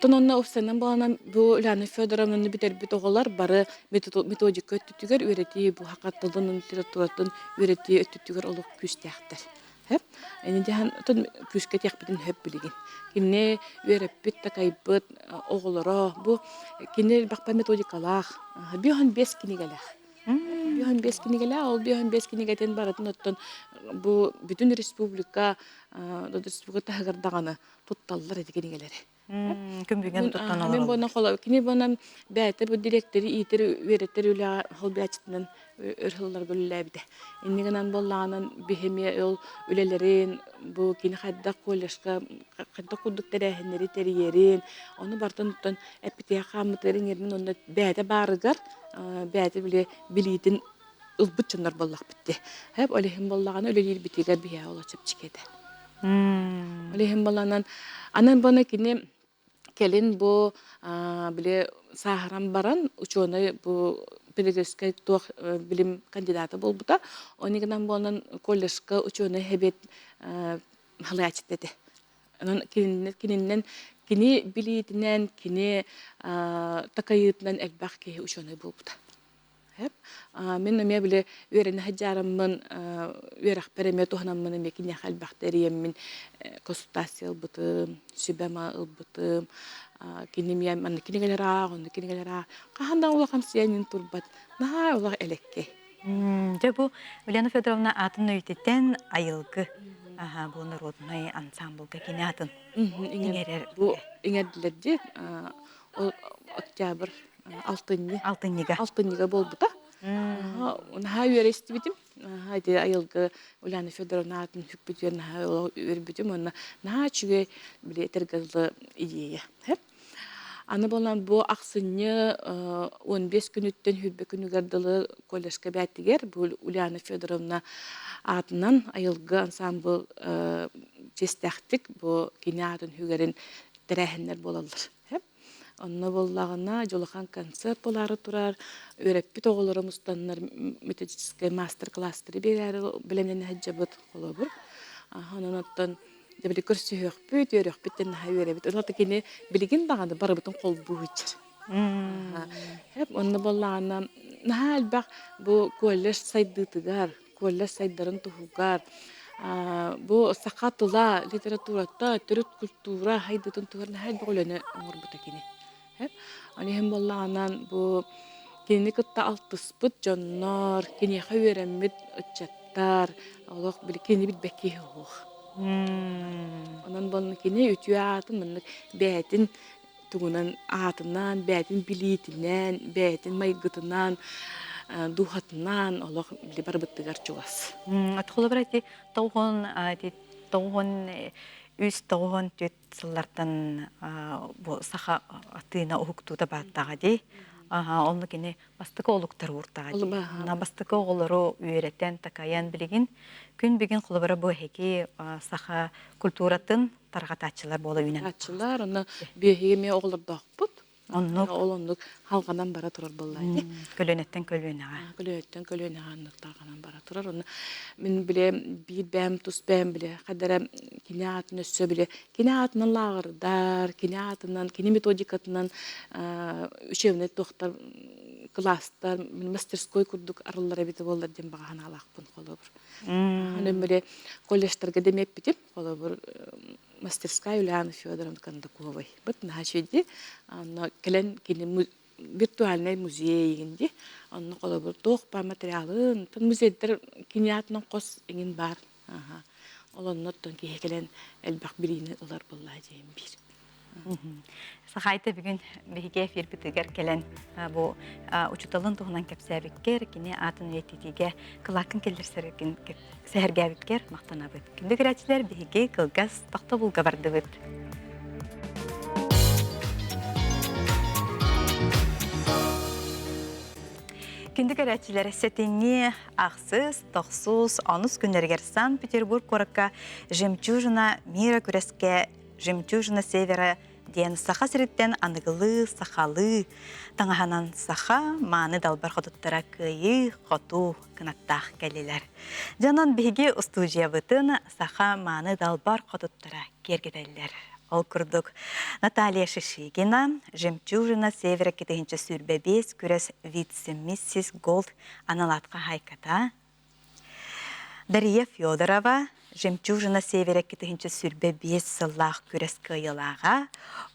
Тононна офсанан баланан бу Уляна Федоровна битербит оголар бары методика өттүтүгөр үрети бу хакаттылын литературатын үрети өттүтүгөр олук күстәхтер. Эни жахан тон күскә тяхбитин хөп билеген. Кинне үереппит такайбыт оголоро бу кинне бакпа методикалах биохан 5 кинигелах. Биохан 5 кинигелах, ол биохан 5 кинигетен баратын оттон бу бүтүн республика тахырдаганы тутталлар эти кинигелери. Күмбүген туттан Мен олар. бона холо кини бона бәте бу директори итер үереттер үлә холбячтынан өрхыллар гөлләбиде. Иннигенен боллаганан бихеме ул үлелерин бу кини хадда коллежга хадда кудук терәһеннәре терьерин, оны бартын туттан эпития хамытерин ермен онда бәте барыгар бәте биле билитин ылбытчыннар боллак битте. Хәп олехим боллаган үлелер битигә бия олачып чикеде. Олехим болланан анан бона кини келин бу биле сахарам баран ученый бу педагогический туох билим кандидаты болбута. Онигенен болан коллежга ученый хебет халачтеде. Анан кининен кини билитинен кини такайытынан элбах ки ученый болбута. Мен неме биле үерене хаҗараммын үерах переме тухнаммын ме кине халбактерием мен консультация бутым, сүбәма бутым, кинемия мен кинегелера, он кинегелера. Каханда ула хамсиянин турбат. На ула элекке. Же бу Уляна Федоровна атын өйтеттен айылгы. Бу народный ансамблга кине атын. Иңерер. Бу иңердилерди октябрь алтыннига болбута. Наха үерести битим. Хайди айылгы Уляна Федоровна атын хүппүтер наха үербитим. Наха чүге биле тергазлы идея. Аны болан бу аксынны 15 күнүттен хүббе күнүгардылы коллежга бәттигер. Бу Уляна Федоровна атынан айылгы ансамбл честәхтик бу кинатын хүгәрен терәһеннәр болалар. Онна боллагына жолахан концерт болары турар, өреппит оголорумустаннар методический мастер-класстары берәр белемнән хаҗабыт холобур. Анан дебли көрсөһөкпүт, өрөкпүттен хайверебит. Онда кини билигин баганы барыбытын кол буучар. Онна боллагына нахалбак бу коллеж сайдытыгар, коллеж сайдарын тугар. Бу сакатыла литературата, төрөт культура хайдытын тугар нахалбак өлөнө оңорбута кини. Анихим боллагынан бу кини кытта алтыспыт жоннор, кини хайвереммит отчаттар, олох били кини бит бекки хох. Онан болны кини үтү атын мен бәтин тугунан атынан, бәтин билитинен, бәтин майгытынан, духатынан олох били барбыттыгар чугас. Атхолы брати тоғын үс тоғын түт сыллартан бу саха атына ухуктута баттага ди. Онны кини бастыкы олуктар уртага ди. На бастыкы оголору үйреттен такаян билигин күн бигин кулубара бу хеки саха культуратын таргатачылар бола үйнен. Таргатачылар оны бехеме оголордокпут. Оннук олондук халганан бара турар боллайды. Көлөнеттен көлөнага. Көлөнеттен көлөнага тарганан бара турар. Оны мен биле бит бәм тус бәм биле кадара кинеатын өссө биле кинеатынын лагырдар, кинеатынын кини методикатынан үчөүнө доктор класстар мастерской курдук арыллар бите болдар дем баган алакпын колобур. Анан биле коллежтерге демеп битип колобур мастерская Уляны Федоровны Кондаковой. Вот на очереди, но келен кини виртуальный музей инди, он колобур тох по материалын, тон музейдер кинеатынан кос ingen бар. Олоннор тон келен элбак бирини олар боллай дейм бир. Сахайта бүгін бейге эфир бітігер келен бұл учуталын туғынан кәпсәбіккер, кіне атын вететіге қылақын келдер сәргәбіккер мақтанабыд. Күнді көрәтшілер бейге қылғас тақты бұлға барды бұд. Күндік әрәтчілер сәтенне ақсыз, тоқсыз, анус күнергер Санкт-Петербург коракка жемчужина мира күреске жемчужина севера ден саха сіреттен анығылы, сахалы, таңаханан саха, маны далбар қотыттыра күйі, қоту, кынаттақ кәлелер. Жанан беге устужия бұтын саха маны далбар қотыттыра кергедәлер. Ол күрдік Наталья Шишигина, жемчужина севера кетігінші сүрбебес күрес вице-миссис Голд аналатқа хайката. Дарья Федорова, жемчужина севера кетігінші сүрбебес сыллақ күрес кайылаға.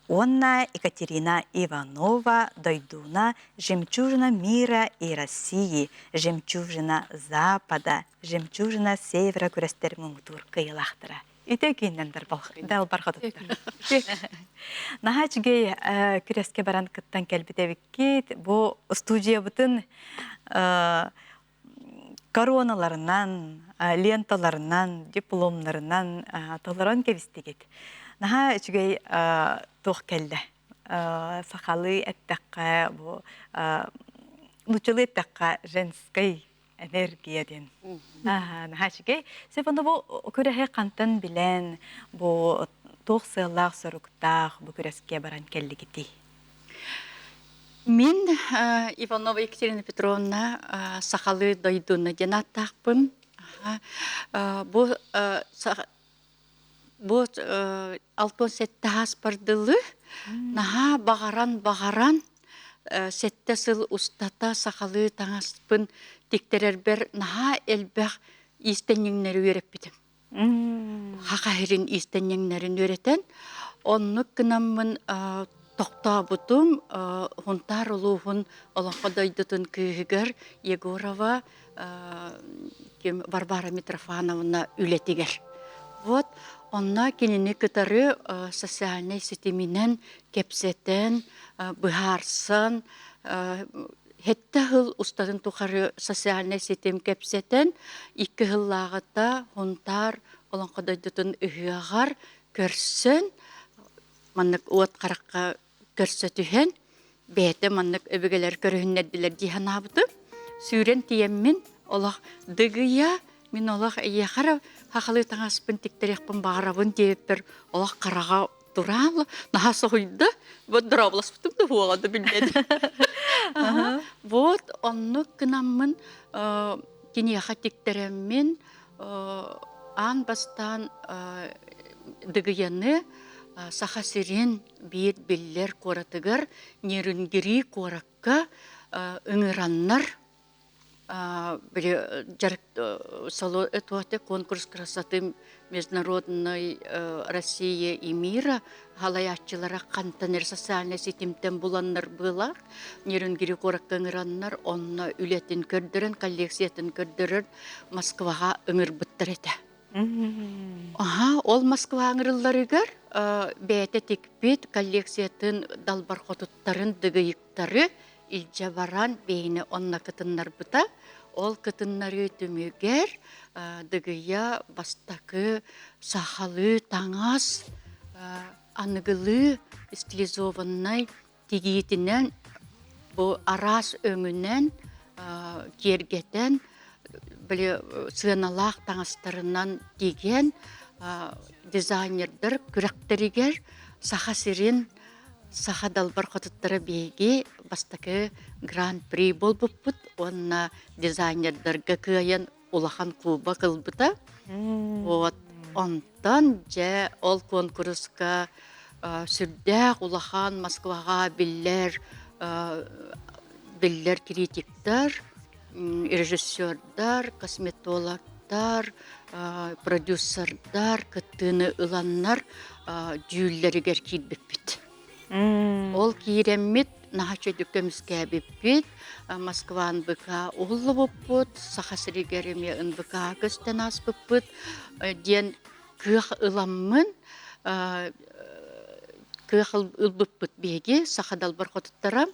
Онна Екатерина Иванова, дойдуна, жемчужина мира и России, жемчужина Запада, жемчужина севера күрестер мұңтур кайылақтыра. Үте кейінден дәл барға тұттар. Наға жүгей күреске баран кыттан кәлбітевіккет, бұл студия бұтын короналарынан, ленталарынан, дипломларынан толаран кәвістегет. Наға жүгей тоқ кәлді. Сақалы әттәққа, лучылы әттәққа женскай энергияден. Нахашыгей, сепонда бу көрәһе кантан билен, бу тоқ сыллақ сұрықтақ, бу көрәске баран кәллігіті. Мен Иванова Екатерина Петровна сақалы дойдуна денаттақпын. Бу алтон сеттағас бардылы, наға бағаран, сетте сыл устата сақалы таңаспын тектерер бер наға әлбәқ истеннеңнері өреп бітім. Хақайрын истеннеңнерін өретен, онны кінамын тоқта бұтым, хунтар ұлуғын олаққадайдытын күйігер Егорова Варвара Митрофановна үлетігер. Вот, онна кенені кітары социальный сетімінен кепсетен, бұхарсын, хетті хыл ұстадын тұқары социальный сетім кепсетен, 2 хыллағыта хунтар оланқадайдытын үйіғар көрсін, маннық уат қараққа көрсі түхен, бәйті маннық өбігелер көрігіннерділер дейін абыды, сүйрен тиеммен олақ дығыя, мен олақ еқара хақалы таңаспын тектерекпін бағарабын дейіппір олақ қараға тұралы, нағасы қойды, вот дұрабылас бұтым да хуағады білмеді. Вот, онны кінамын кенеға тектереммен ан бастан дығыяны сақасырен бейт беллер қоратығыр, нерінгері қоракка үңіраннар Сало это конкурс красоты международной России и мира. Халаячылара кантанер социальный сетимтен буланнар булар. Нерінгері қораққыңыраннар, онна үлетін көрдірін, коллекциятын көрдірін Москваға үңір бұттыр еті. Ол Москва аңырыларыгар бәйті текпет коллекциятын далбар қотыттарын дығыйықтары илче баран бейіні онна кытыннар бұта. Ол кытыннары төмегер дығыя бастакы сахалы таңас анығылы стилизованный тегейтінен бұл арас өңінен кергетен сыналақ таңастарынан деген дизайнердер күрәктерігер сахасырын Саха далбар қотыттары бейге бастакы гран-при бол бұппыт, онна дизайнердерге күйен улахан клуба қылбыта. Вот, онтан же ол конкурска сүрдәк улахан Москваға биллер критиктар, режиссердар, косметологдар, продюсердар, кыттыны ыланнар дүйіллерігер кейдбіппіт. Ол кейреммет нахача дүкемізге беппет, Москван бұқа ұлы бұппыт, сақасырегереме ұн бұқа көстен ас бұппыт, ден күйіқ ұламмын, күйіқ ұл бұппыт беге, сақадал бір қотыттара.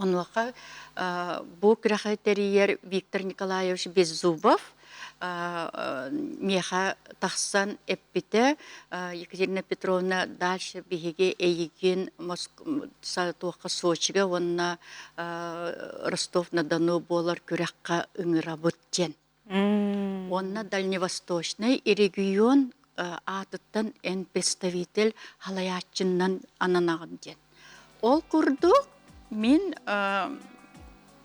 Онуақа бұл күрәқайтериер Виктор Николаевич Беззубов, меха тахсан эппите Екатерина Петровна дальше биһиги эйигин туаққа Сочига онна Ростов-на-Дону болар күрәккә ыңырабыт ден. Онна Дальневосточный регион атыттан эн представитель халаячыннан ананагын ден. Ол курдук мин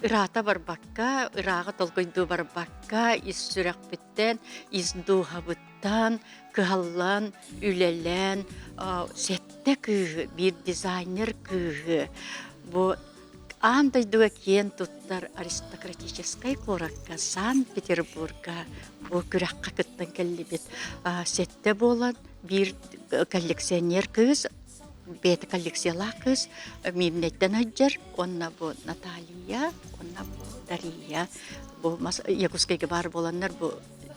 ырата барбакка, ырага толкойду барбакка, ис сүрәкбиттен, ис духабыттан, кыһаллан, үлелен, сетте кыһы, бир дизайнер кыһы. Бу андайдуга кен туттар аристократической коракка Санкт-Петербурга бу күрәккә кыттан келлибит. Сетте болан бир коллекционер кыз, бет коллекцияла кыз, мимнеттен аджар, онна бу Наталья, онна бу Дария, бу Якутскайга бар боланнар бу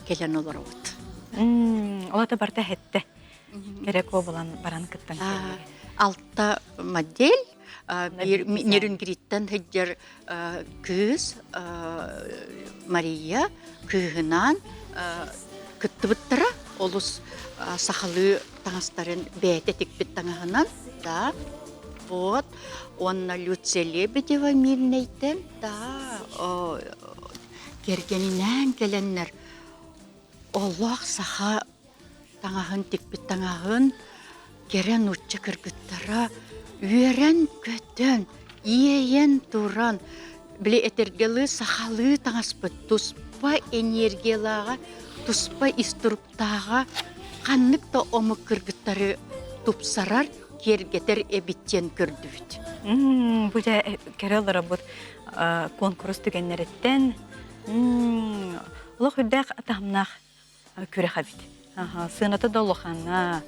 келен олар вот. Олата барта хетте. Керек о болан баран кыттан келли. Алта модель Нерюнгриттен хеджер кыз Мария кыһынан кыттыбыттара олус сахалы таңастарын бәйте тикпит таңаһынан да вот онна Люция Лебедева мирнейтен да кергенинен келеннер Оллах саха таңаһын тикпит таңаһын керен учча кыргыттара үйерен көтөн, иеен туран, біле этергелы сахалы таңаспыт, туспа энергиялаға, туспа иструптаға, қаннықта омы кыргыттары тупсарар, кергетер эбиттен көрдүбіт. Бұл жа керелері бұл конкурс түгеннереттен, олық үрдәк атамнақ көрі қабит. Сынаты долуқана,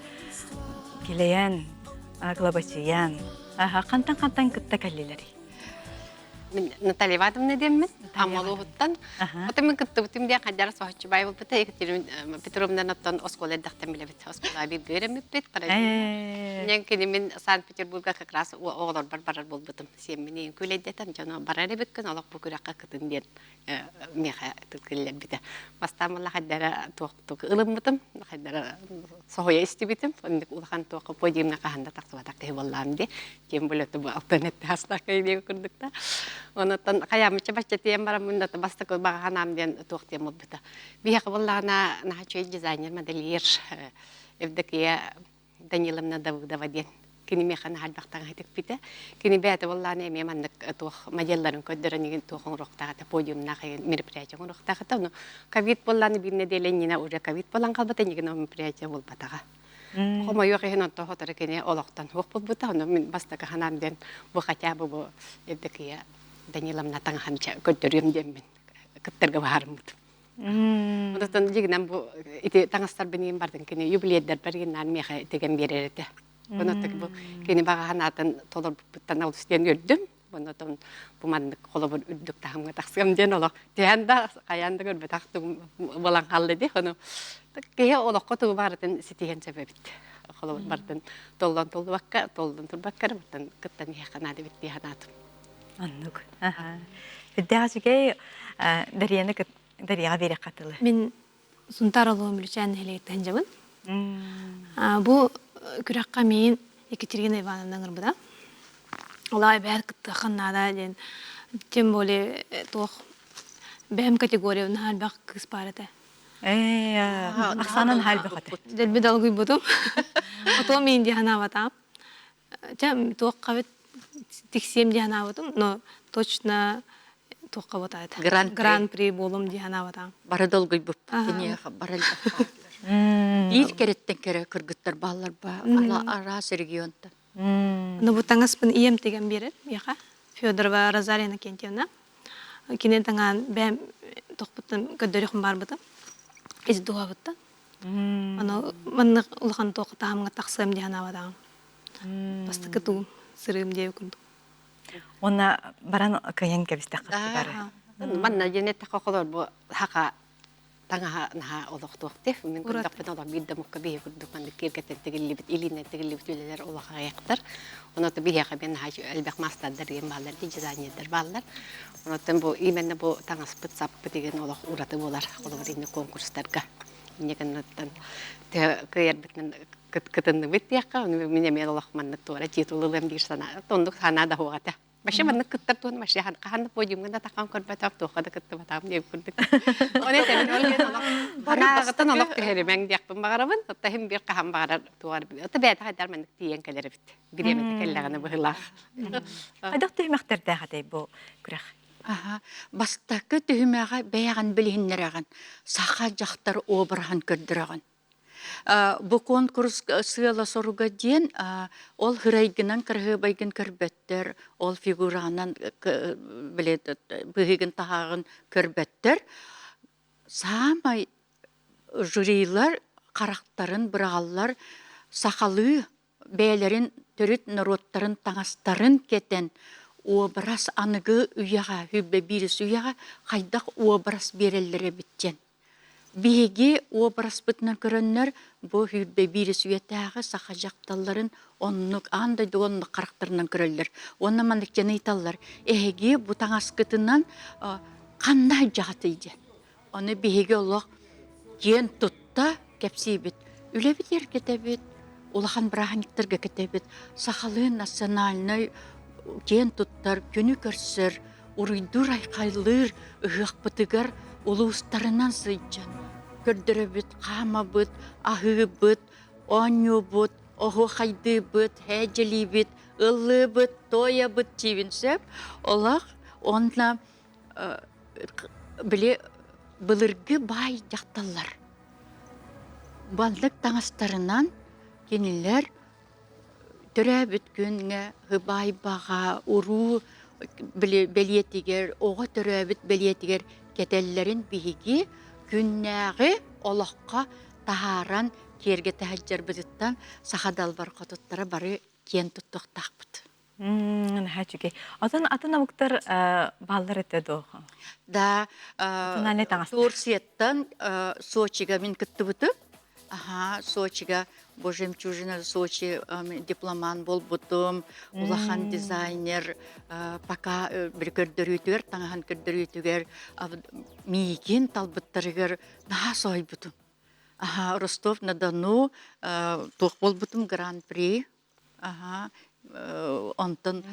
келеен, Глабасиян. Қантан кытта кәллелері? Мен Наталья Ивановна деммен, тамалуғыттан. Ота мен кытты бұтым дия қаддары соғытшы бай бол бұта, Екатерина Петровна наттан осколы дақтан біле біт. Оскола бір көрем бет, мен кені мен Санкт-Петербурга как раз оғылар барар бол бұтым. Сен менен көлейдетен, жана барар біткен, олақ бұл көраққа кытын ден меха түткілер біті. Бастамылы қаддары тоқ ылым бұтым, қаддары соғыя істі бітім. Ондық ұлған тоқы подиумна қағанда тақтыва тақы болам де. Кен бөлөті бұл алтанетті астақы едегі күрдікті. Онотон каямыча бачатыем барам мында бастык баганам ден токтем болбута. Бияк боллана нахачой дизайнер модельер Евдокия Даниловна Давыдова ден. Кини механ халбактан хайтык бите. Кини бәте боллана эме мандык тох модельларын көддөрөнүн тохун роктагы подиумна мероприятие роктагы. Ну ковид болланы бир неделенина уже ковид болан калбата неген мероприятие болбатага. Хома yok hen онто хотор кене олоктан хок болбута. Ну мен бастык ханам ден бу хотя бы бу Евдокия Даниловна таңханча көттөрүм деммен. Кыттерге бармыт. Онтон жигинен бу ити таңастар бенин бардын кене юбилейдер бергеннан меха деген беререте. Оноток бу кене баганатын толор буттан алыстен өрдүм. Онотон бу мандык колобор үрдүк тагымга таксам ден оло. Тенда каянды көрбө тактым болан калды де. Ону кее олокко туу бардын ситиген себебит. Колобор бардын толдан толдубакка, толдан турбакка бардын кыттан яхана деп битти ханатым. Аннук. Биддәгәсегә Дарьяга бере катылы. Мен сунтар олуым үлчән хелектен жабын. Бу күрәккә мен Екатерина Ивановна ырбыда. Олай бәр кытты ханнада ден тем более тох бәм категорияны халбак кыз барыта. Аксанын хәл бихата. Дел бидалгый бутум. Ото мен дихана ватам. Тем тох кавет тиксем дихана ватум, но точно тох ватат. Гран-при болум дихана ватам. Бары долгой буп. Кини барал. Бир кереттен кере кыргыттар баллар ба. Ала арас регионда. Но бу таңаспын ием деген берет, яха. Федорова Розалина Кентьевна. Кинен таңан бәм тохпуттан көдөрөхм бар бутам. Из дуабытта. Аны манны улхан тох таамга таксам дихана ватам. Бастыкы ту сырым деп күндү. Она баран каян кебисте катты бары. Манна женетте хоколор бу хака таңа наха олохтуакте мен күндәппен олар бирдә мукка бие күрдүкмән киргәтен тегеллибит илинә тегеллибит үлеләр олаха яктыр. Онаты бие хабен хаҗ әлбәк мастадыр дигән баллар дизайнерлар баллар. Онатын бу именно бу таңаспыт саппы деген олах ураты болар. Олар инде конкурстарга. Инегеннән те кыербитнен кытынны бит якка мен олах манны тора титуллым дирсана. Тондук санада хугата. Башы манны кыттар туын башы ханны подиумда такан көрбәт ап тохада кытты батам дип күрдүк. Оны тәмен олген бана гытын олак тәһәре мен диякпын багарабын. Тәһим бир кахам багарар туар. Ата бәт хадар мен тиен келер бит. Биреме текелләгәне была. Айдак төймәктәрдә хатай бу күрәх. Бастакы төһүмәгә бәяган билһиннәрәгән. Саха жактар обрахан көрдүрәгән. Бу конкурс сыйла соруга ден ол хырайгынан кыргы байгын көрбәттер, ол фигуранан билет быгын тагын көрбәттер. Самай жюрилар карактарын бырагаллар сахалы бәйләрен төрүт народтарын таңастарын кетен образ аныгы уяга хүббе бирис уяга кайдак образ берелләре биттен. Биһиги образ бытынан көрөннөр бу хүббе бирис уятагы саха жакталларын оннук андай донны карактарынан көрөллөр. Онна мандык жаныйталлар. Эһиги бу таңаскытынан кандай жагатыйды. Оны биһиги олох ген тутта кепсибит. Үлебит эркетебит. Улахан браханиктарга кетебит. Сахалы национальный ген туттар күнү көрсөр, уруйдур айкайлыр, ыгакпытыгар улустарынан сыйчан. Көрдөрөбүт, камабыт, ахыбыт, онюбыт, оху хайдыбыт, хэжелибит, ылыбыт, тоябыт тивинсеп, олах онна биле былыргы бай жакталлар. Балдык таңастарынан кенелер төрөбүт күнгө хыбай бага уру белиетигер, ого төрөбүт белиетигер кетеллерин биһиги күннәгы олаққа тахаран керге тәһәҗҗәр бизиттан сахадал бар котуттары бары кен туттук тахбыт. Хәҗүге. Атын абыктар баллар этедо. Да, Тунаны таңас. Турсияттан Сочига мин кыттыбыты. Сочига бу жемчужина Сочи дипломан болбутум, улахан дизайнер, пока бир көрдөрүтүгер, таңахан көрдөрүтүгер, мийгин талбыттарыгер наха сойбутум. Ростов-на-Дону тух болбутум гран-при. Онтон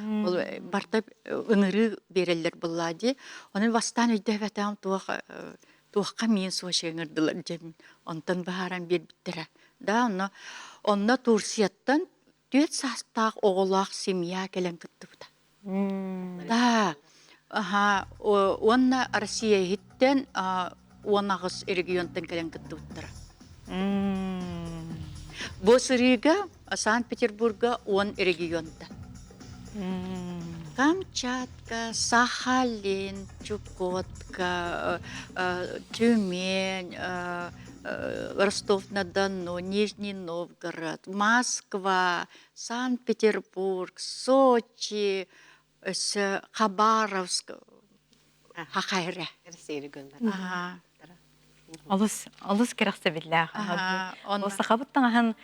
барта ыңыры берелер буллади. Оны вастан өйдөбәтәм туаққа мен Сочига ыңырдылар жемин. Онтон бахаран бербиттера. Да, онна Турсияттан төт састақ оғылақ семья келен кыттыбыта. Да, онна Россия хиттен онағыз регионтан келен кыттыбыттара. Босырига, Санкт-Петербурга, он регионта. Камчатка, Сахалин, Чукотка, Тюмень, Ростов-на-Дону, Нижний Новгород, Москва, Санкт-Петербург, Сочи, Хабаровск, Хакайре. Алыс керәксе билләх. Олса хабыттан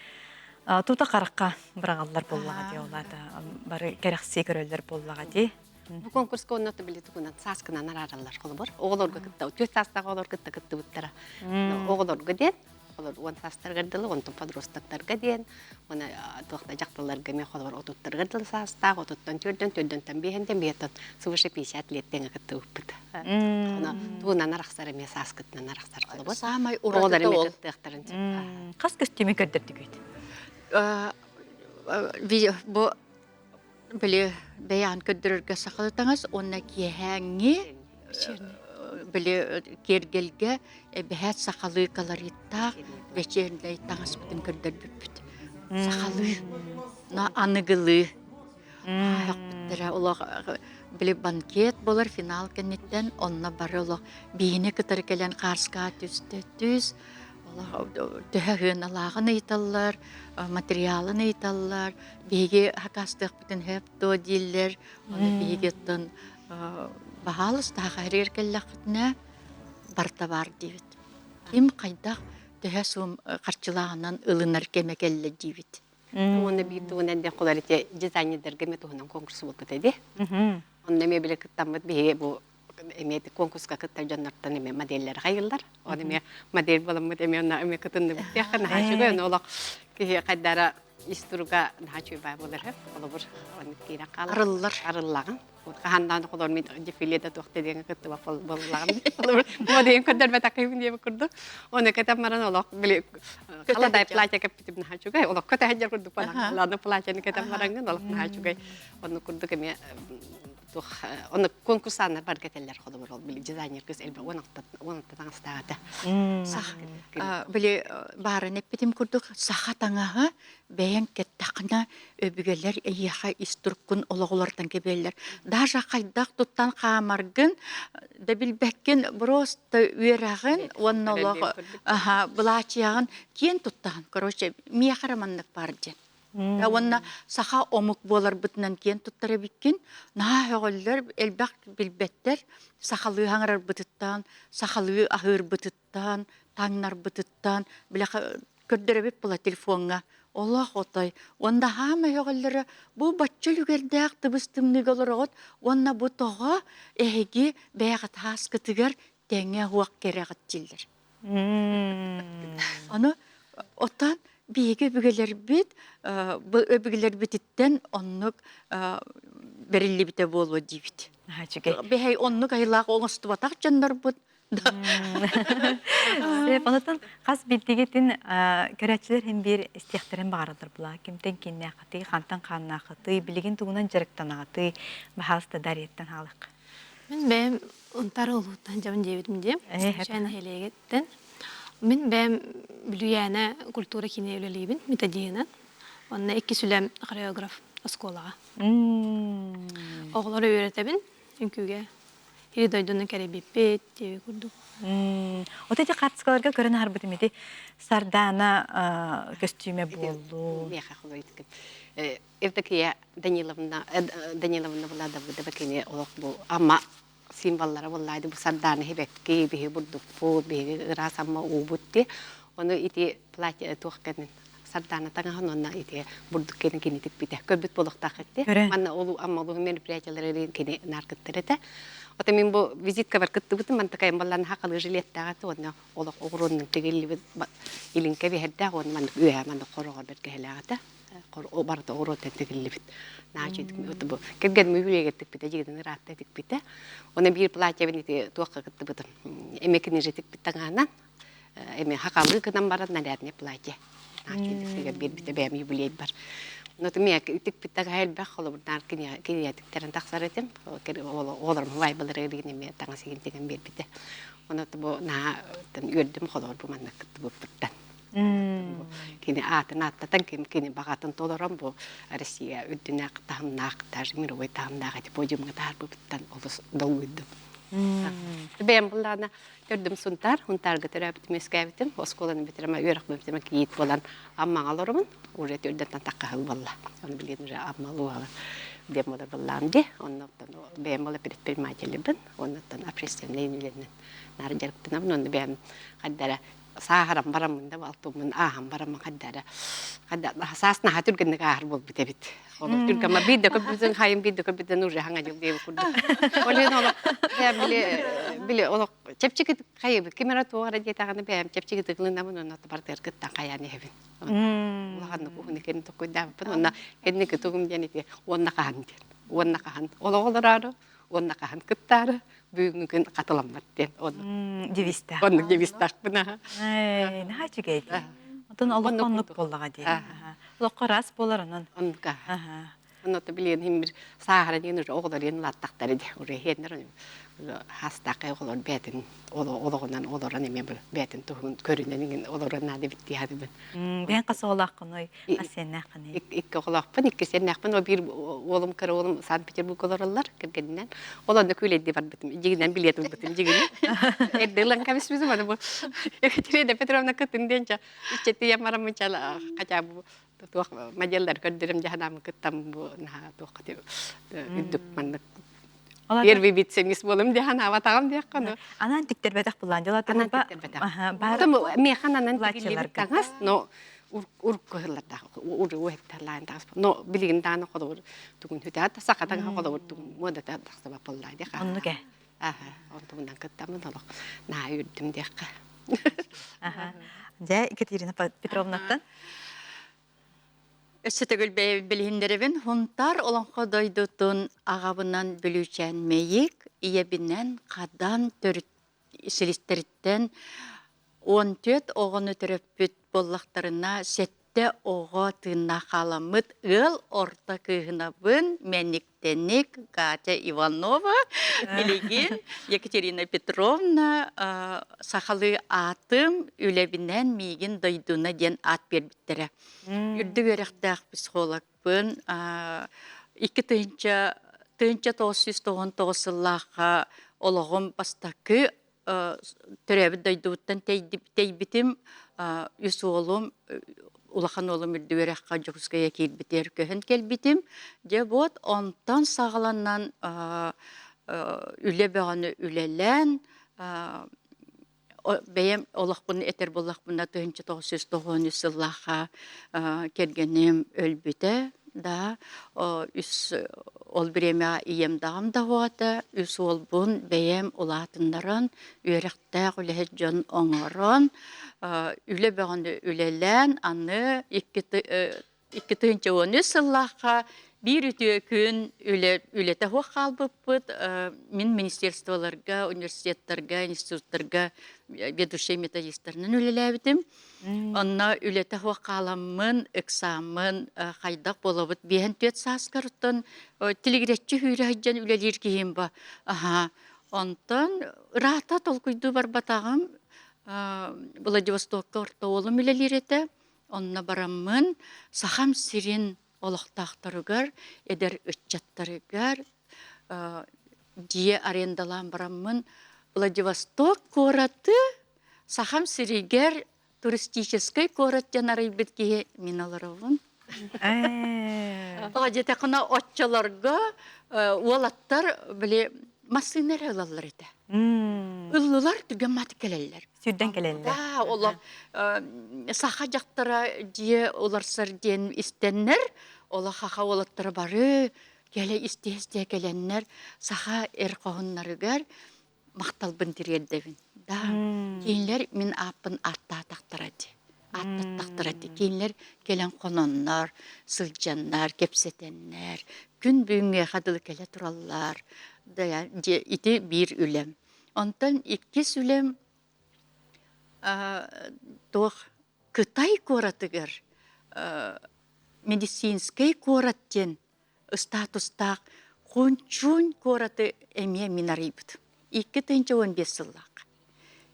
тута каракка бирагаллар буллага ди олада. Бары керәксе көрөллөр буллага ди. Бу конкурска оннаты билети күнән саскына нараралар кылы бар. Оголорга кытта, төт састагы оголор кытта буттара. Оголорга ден, олор он састарга дылы, он подростактарга ден, оны тохта жактыларга мен холор отуттарга дылы састаг, отуттан төрдөн тамбиһенден бетон свыше 50 леттен кытта бут. Она туна нарахсары мен саскытна нарахсар кылы бар. Самай ураты ол. Кас костюме көддөрдүгүт. Бу биле бәян көддөргө сакалатаңыз, онна киһәңги биле кергелге бәһәт сакалы каларитта вечерлей таңыз бүтүн көддөрбүт. Сакалы на аныгылы. Яктыра улак биле банкет болар финал кенеттен онна бары улак бийине кытыр келен карска түз төһәген алагын ыйталлар, материалын ыйталлар, биге хакастык бүтүн хеп то диллер, оны бигеттен баалыс тагыр эркелләхтне барта бар дибит. Ким кайдах төһә сум карчылаагынан ылынар кемекелле дибит. Оны бит унан да колар ите дизайнердерге метуһунан конкурсы болуп кетеди. Онда ме биле кыттамыт бие бу эмет конкурска кыттар жаннартан эме модельлер хайылдар. Оны ме модель боламыт эме онна эме кытынды бит. Яхан хачыга онолак ки кайдара истурга хачы бай болар хеп. Олы бир оны кира калар. Арыллар. Арыллаган. Хандан колор мит дефиледе тохты деген кытты боллаган. Модель кыттар батакай дип курду. Оны кытам маран олак биле каладай платье кептип хачыга. Олак кыта хаҗар курду пала. Ланы платье кытам маранган олак хачыга. Оны курду кеме оны конкурсанар бар кетелер ходы бар били дизайнер кыз элбе онакта таңстагата. Сах биле барын эппетим курдук саха таңага бәян кеттакына өбүгелер эйха истуркун ологолордан кебелер. Даже кайдак туттан камаргын да билбеккен просто үерагын оннолого булачыягын кен туттан. Короче, мия хараманнык бар ден. Да онна саха омук болар бытынан кен туттары биккен. На хөголлөр элбак билбеттер сахалыы хаңарар бытыттан, сахалыы ахыр бытыттан, таңнар бытыттан биле көрдөрөбүп була телефонга. Олах отай. Онда хама хөголлөрө бу баччыл үгердәк тыбыстымны голорот, онна бу тога эһиги бәягат хаскытыгар тәңе хуак керегат жилдер. Аны отан биге бүгелер бит, бүгелер бититтен оннук берилли бите болу дибит. Бехей оннук айлак оңосту батак жандар бут. Онотон қас билдигетин көрәчилер hem bir истехтерен барыдыр була. Кимтен кинне хаты, хантан канна хаты, билигин тугунан жарыктан хаты, бахаста дарияттан халык. Мен бәм онтар олуттан жабын жебедім де. Шайна хелегеттен. Мен бәм бүлüyәне культура кине өлелейбін, методиянан. Онна 2 сүлем хореограф осколаға. Оғылары өйретебін, үнкүге. Хири дойдуны кәребеппет, деби күрдік. Отети картскаларга көрін харбыт емети сардана костюме болу. Меха хулайтык. Евдокия Даниловна була да бакене олок бу ама символлары буллайды бу сарданы хебекки бихи бурдук бу бихи расамма убутти. Оны ити платье тухканын сардана таңахан онна ити бурдук кенен кинетик бите. Көбүт болуктак кетти. Манна олу аммалуу мероприятиялары кене наркыттерете. Ота мен бу визитка бар кытты бутум мен такай баллан хакалы жилеттага тоны олок огурунун тегелли илинке бехедда он мен үе мен корого берге хелагата о барда орот тегелли бит наачит өтө бу кеген мүбүлеге тик бите жигден ратта тик бите оны бир платье бенити туакка кытты бутум эмекини жетик биттагана эме хакалы кынан барат нарядне платье наачит тиге бир бите бем юбилей бар. Но ты меня тик питага хэл бахоло нар киня тиктерен таксаретем олар май балерини ме таңсигин деген бер бите. Оны бу на тен үрдүм холор бу манна бу биттен. Кини атта танким кини багатын толором бу Россия үдүнө таңнак тажмир ой таңнак ати подиумга тар бу биттен олос долуйду. Бем булана көрдүм хунтарга терапевт мескевитим осколаны битерме үйрөк битерме кийит болан аммаң алырмын уже төрдөн такка балла аны билген уже аммалуга бем мода балланди оннан бем мола предпринимателибин оннан общественныйленен нары жарыктынам онда бем каддара сахарам барамында балтумун ахам барам каддара сасна хатүргенге ар бол битебит Onu Türkama bir de bizim hayım bir de bir nurje hanga jıl diye kurdu. Olay onu ya bile onu çepçik hayım kamera tuğra diye tağını beğen çepçik tıklığında bunu not parter kıtta kayani hevin. Ulan bu ne kendi tokuda bunu kendi kutum diye ne onu kahan. Onu araro onu kahan kıttar bugün katılanmat diye onu. Divista. Onu divista buna. Ne hacıgaydı. Ondan Allah konuk bollağa diye. Loqaras bolarının. Onka. Onu da bilin hem bir sahara diye oğulların lattakları diye oraya henler hastaka oğullar betin oğullarından oğulların eme bir betin tuhun köründen oğulların adı bitti hadi ben. Ben qası olaqını asenna qını. İki oğulaqpın iki senaqpın o bir oğlum kara oğlum Sankt Peterburg oğullarlar kirgeninden. Onlar da köyledi var bitim. Jiginden biletim bitim jigini. Eddilan kamis bizim adı bu. Ekaterina Petrovna kıtındenca içeti yamaram çala kaçabu. Tuh majalar kerdirim jahanam ketam bu nah tuh kati hidup manak Олата. Первый вице-мисс болым дихан аватагам диякканы. Анан тиктербетек булан жолата. Анан тиктербетек. Бар. Там механ анан Платьеларга. тигилибит тагас, но ур кохылларда ур уэттерлайн тагас. Но билигин даны кодор тугун хүтәт сакатан кодор тугун мода та таксаба поллай диха. Оннуке. Аха, онтумдан кыттамын олох. На юрдым диякка. Жа Екатерина Петровнаттан. Өссөтөгүл билиһиндеребин хунтар олонхо дойдутун агабынан бүлүүчэн мейик иебинен кадан силистериттен 14 оҕону төрөппүт боллахтарына сетте оҕо тыынна халамыт ыл орта кыыһынабын мэниктеник Катя Иванова билигин Екатерина Петровна сахалы атым үлебинен мигин дойдуна ден ат бербиттере. Үрдүгөрөхтәк психологпын икки тыынча 999 сыллаха ологом бастакы төрөбүт дойдууттан тейбитим үсуолум улахан олум үрдүгөрөхка жокуская кирбитер көһөн келбитим же бот онтон сагаланнан үле бөгөнү үлелен бәйем олақпын этер болақпында 1990 сыллаха кергенем өлбүтэ да үс ол биреме ием дагам да хуата үс олбун бәйем улатыннарын үйрәктә үлеһе жон оңорон үле бәгәнде үлелән аны 2010 сыллаха bir күн үлете хуа қалбыппыт, мен министерстволарға, университеттерге, институттарға ведущий методистернен үлеләбітім. Онна үлете хуа қаламын, эксамын, қайдақ болабыт, бейін төт саскарыттан, телегретчі хүрәйден үлелер кейім ба. Онтан, рата толкуйду бар батағым, Владивостокка орта олым үлелер еті, онна барамын, сахам сирин олықтақтарыгар, эдер үтчаттарыгар, дие арендалан барамын, Владивосток кораты, сахам сиригер туристической корат жанарай биткеге миналаровын. Одете қына отчаларга, уалаттар біле масынер ылалар еті. Ыллылар түген маты келелер. Сүрден келелер. Да, олар саха жақтара дие оларсар ден истеннер, ола хаха олаттары бары, келе истесте келеннер, саха эрқоғыннарыгар мақталбын тиреддевін. Да, кейінлер мен апын атта тақтырады. Атта тақтырады. Кейінлер келен қононнар, сылжаннар, кепсетеннер, күн бүйінге қадылы келе тұралар. Ити бір үлем. Онтан иккес үлем Кытай коратыгар медицинский кораттен статустақ хунчун кораты эме минарибыт. 2015 сыллақ.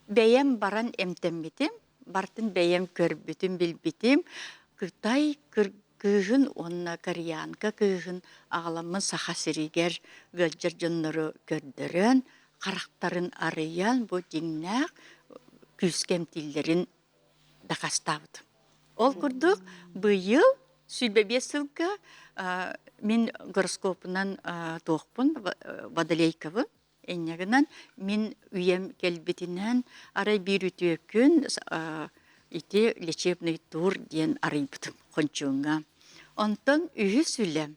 Бәйем баран эмтембитим, бартын бәйем көрбүтім билбитим. Кытай кыгын онна кореянка кыгын ағаламын сахасыригер гөлжер жоннору көрдірін, қарақтарын арыян бұ деңнәқ күскем тиллерин дақастабыды. Ол күрдік бұйыл сүлбебе сылға мен гороскопынан тоқпын, Водолейковы, әнегінен мен үйем келбетінен арай бір үті күн ити лечебный тур ден арайбыдым қончуыңа. Онтан үйі сүлем.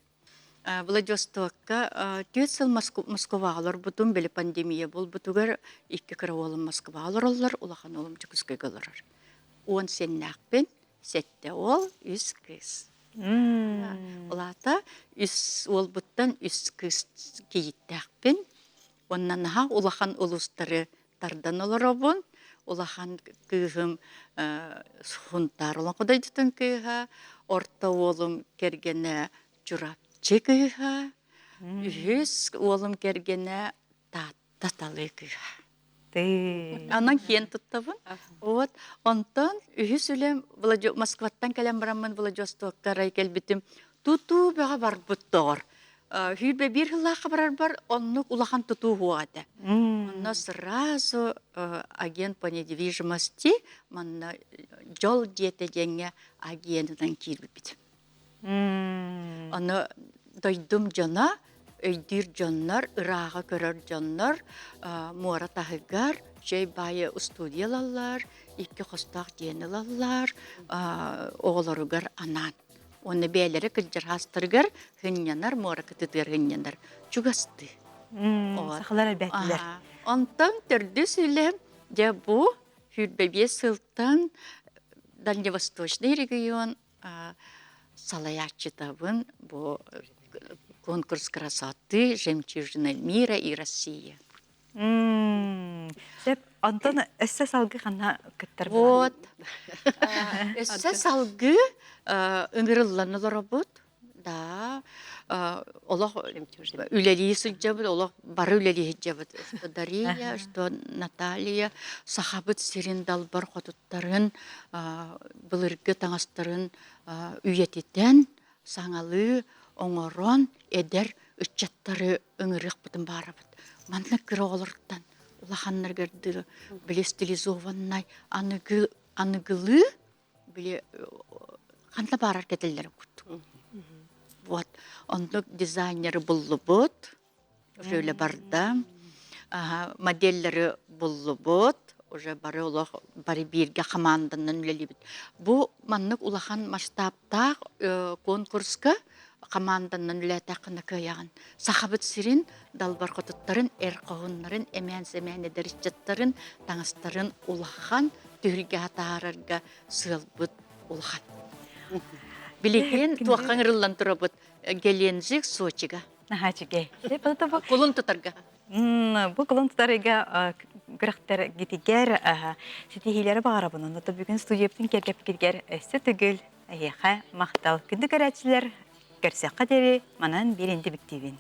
Владивостокка төтсел Москвалар бутун беле пандемия бол бутугар 2 кыра олым Москвалар олар, улахан олым жүкізге галарар. 10 сеннақпен, сетте ол үс кыз. Олата үс ол буттан үс кыз кейіттақпен, оннан ха улахан улустары тардан олар обын, улахан кыгым хунтар олан қодайдытын кыға, орта олым кергені журап чекыға, үхіз олым кергені таталы кыға. Анан кен тұттабын. Онтан үхіз үлем Москваттан кәлем барамын Владивостокка рай келбітім. Туту бәға бар бұттығыр. Хүйбе бір хылақы бар, оннық улахан туту хуады. Онна сразу агент по недвижимости, манна жол дете женге агентынан кирбі бітім. Оны дойдым жана өйдір жоннар, ырағы көрөр жоннар, муара тахыгар, жей байы студиялалар, икки хостақ денілалар, оғыларыгар анан. Оны бәлері кілжір хастыргар, хыннянар, муара кітідгар хыннянар. Чугасты. Сақалар әлбәттілер. Онтан түрді сөйлем, де бұ, хүрбәбе сылтан, Дальневосточный регион, Салаячи табын, бұ конкурс красоты, жемчужина мира и Россия. Сеп, Антон, өссі салғы қана күттір Вот. Өссі салғы үңірілланылар бұд. Да, олақ үлелі сылжабыд, олақ бары үлелі хеджабыд. Что Дария, что Наталья, сахабыд сирин далбар қотыттарын, бұлырғы таңастарын үйететен, саңалы, оңорон, эдер, үтчаттары үңіріқ бұдын барабыд. Манны кірі олырттан, улаханнар көрді, біле стилизованнай, анығылы, біле қанда барар кетелері күтті. Вот, ондық дизайнері бұллы бұд, уже барда, модельлері бұллы бұд, уже бары олық бары бірге команданын үлелі бұд. Бұ маннық улахан масштабтақ конкурска команданын үләтәқіні көяған. Сақабыт сирин, далбар қотыттарын, әрқоғынларын, әмән-сәмән әдірішчаттарын, таңыстарын улахан, түрге атарарға сыл бұд улахан. Билеген туаққан рыллан тұра бұд геленжік Сочиға. Нахачыге. Құлын тұтарға. Бұл құлын тұтарыға күріқтер кетігер, сетихилері бағара бұнын. Бүгін студияптың кергеп кергер өсі түгіл, әйеқа мақтал. Күнді көрәтшілер көрсек қадері манан беренді бүктейбін.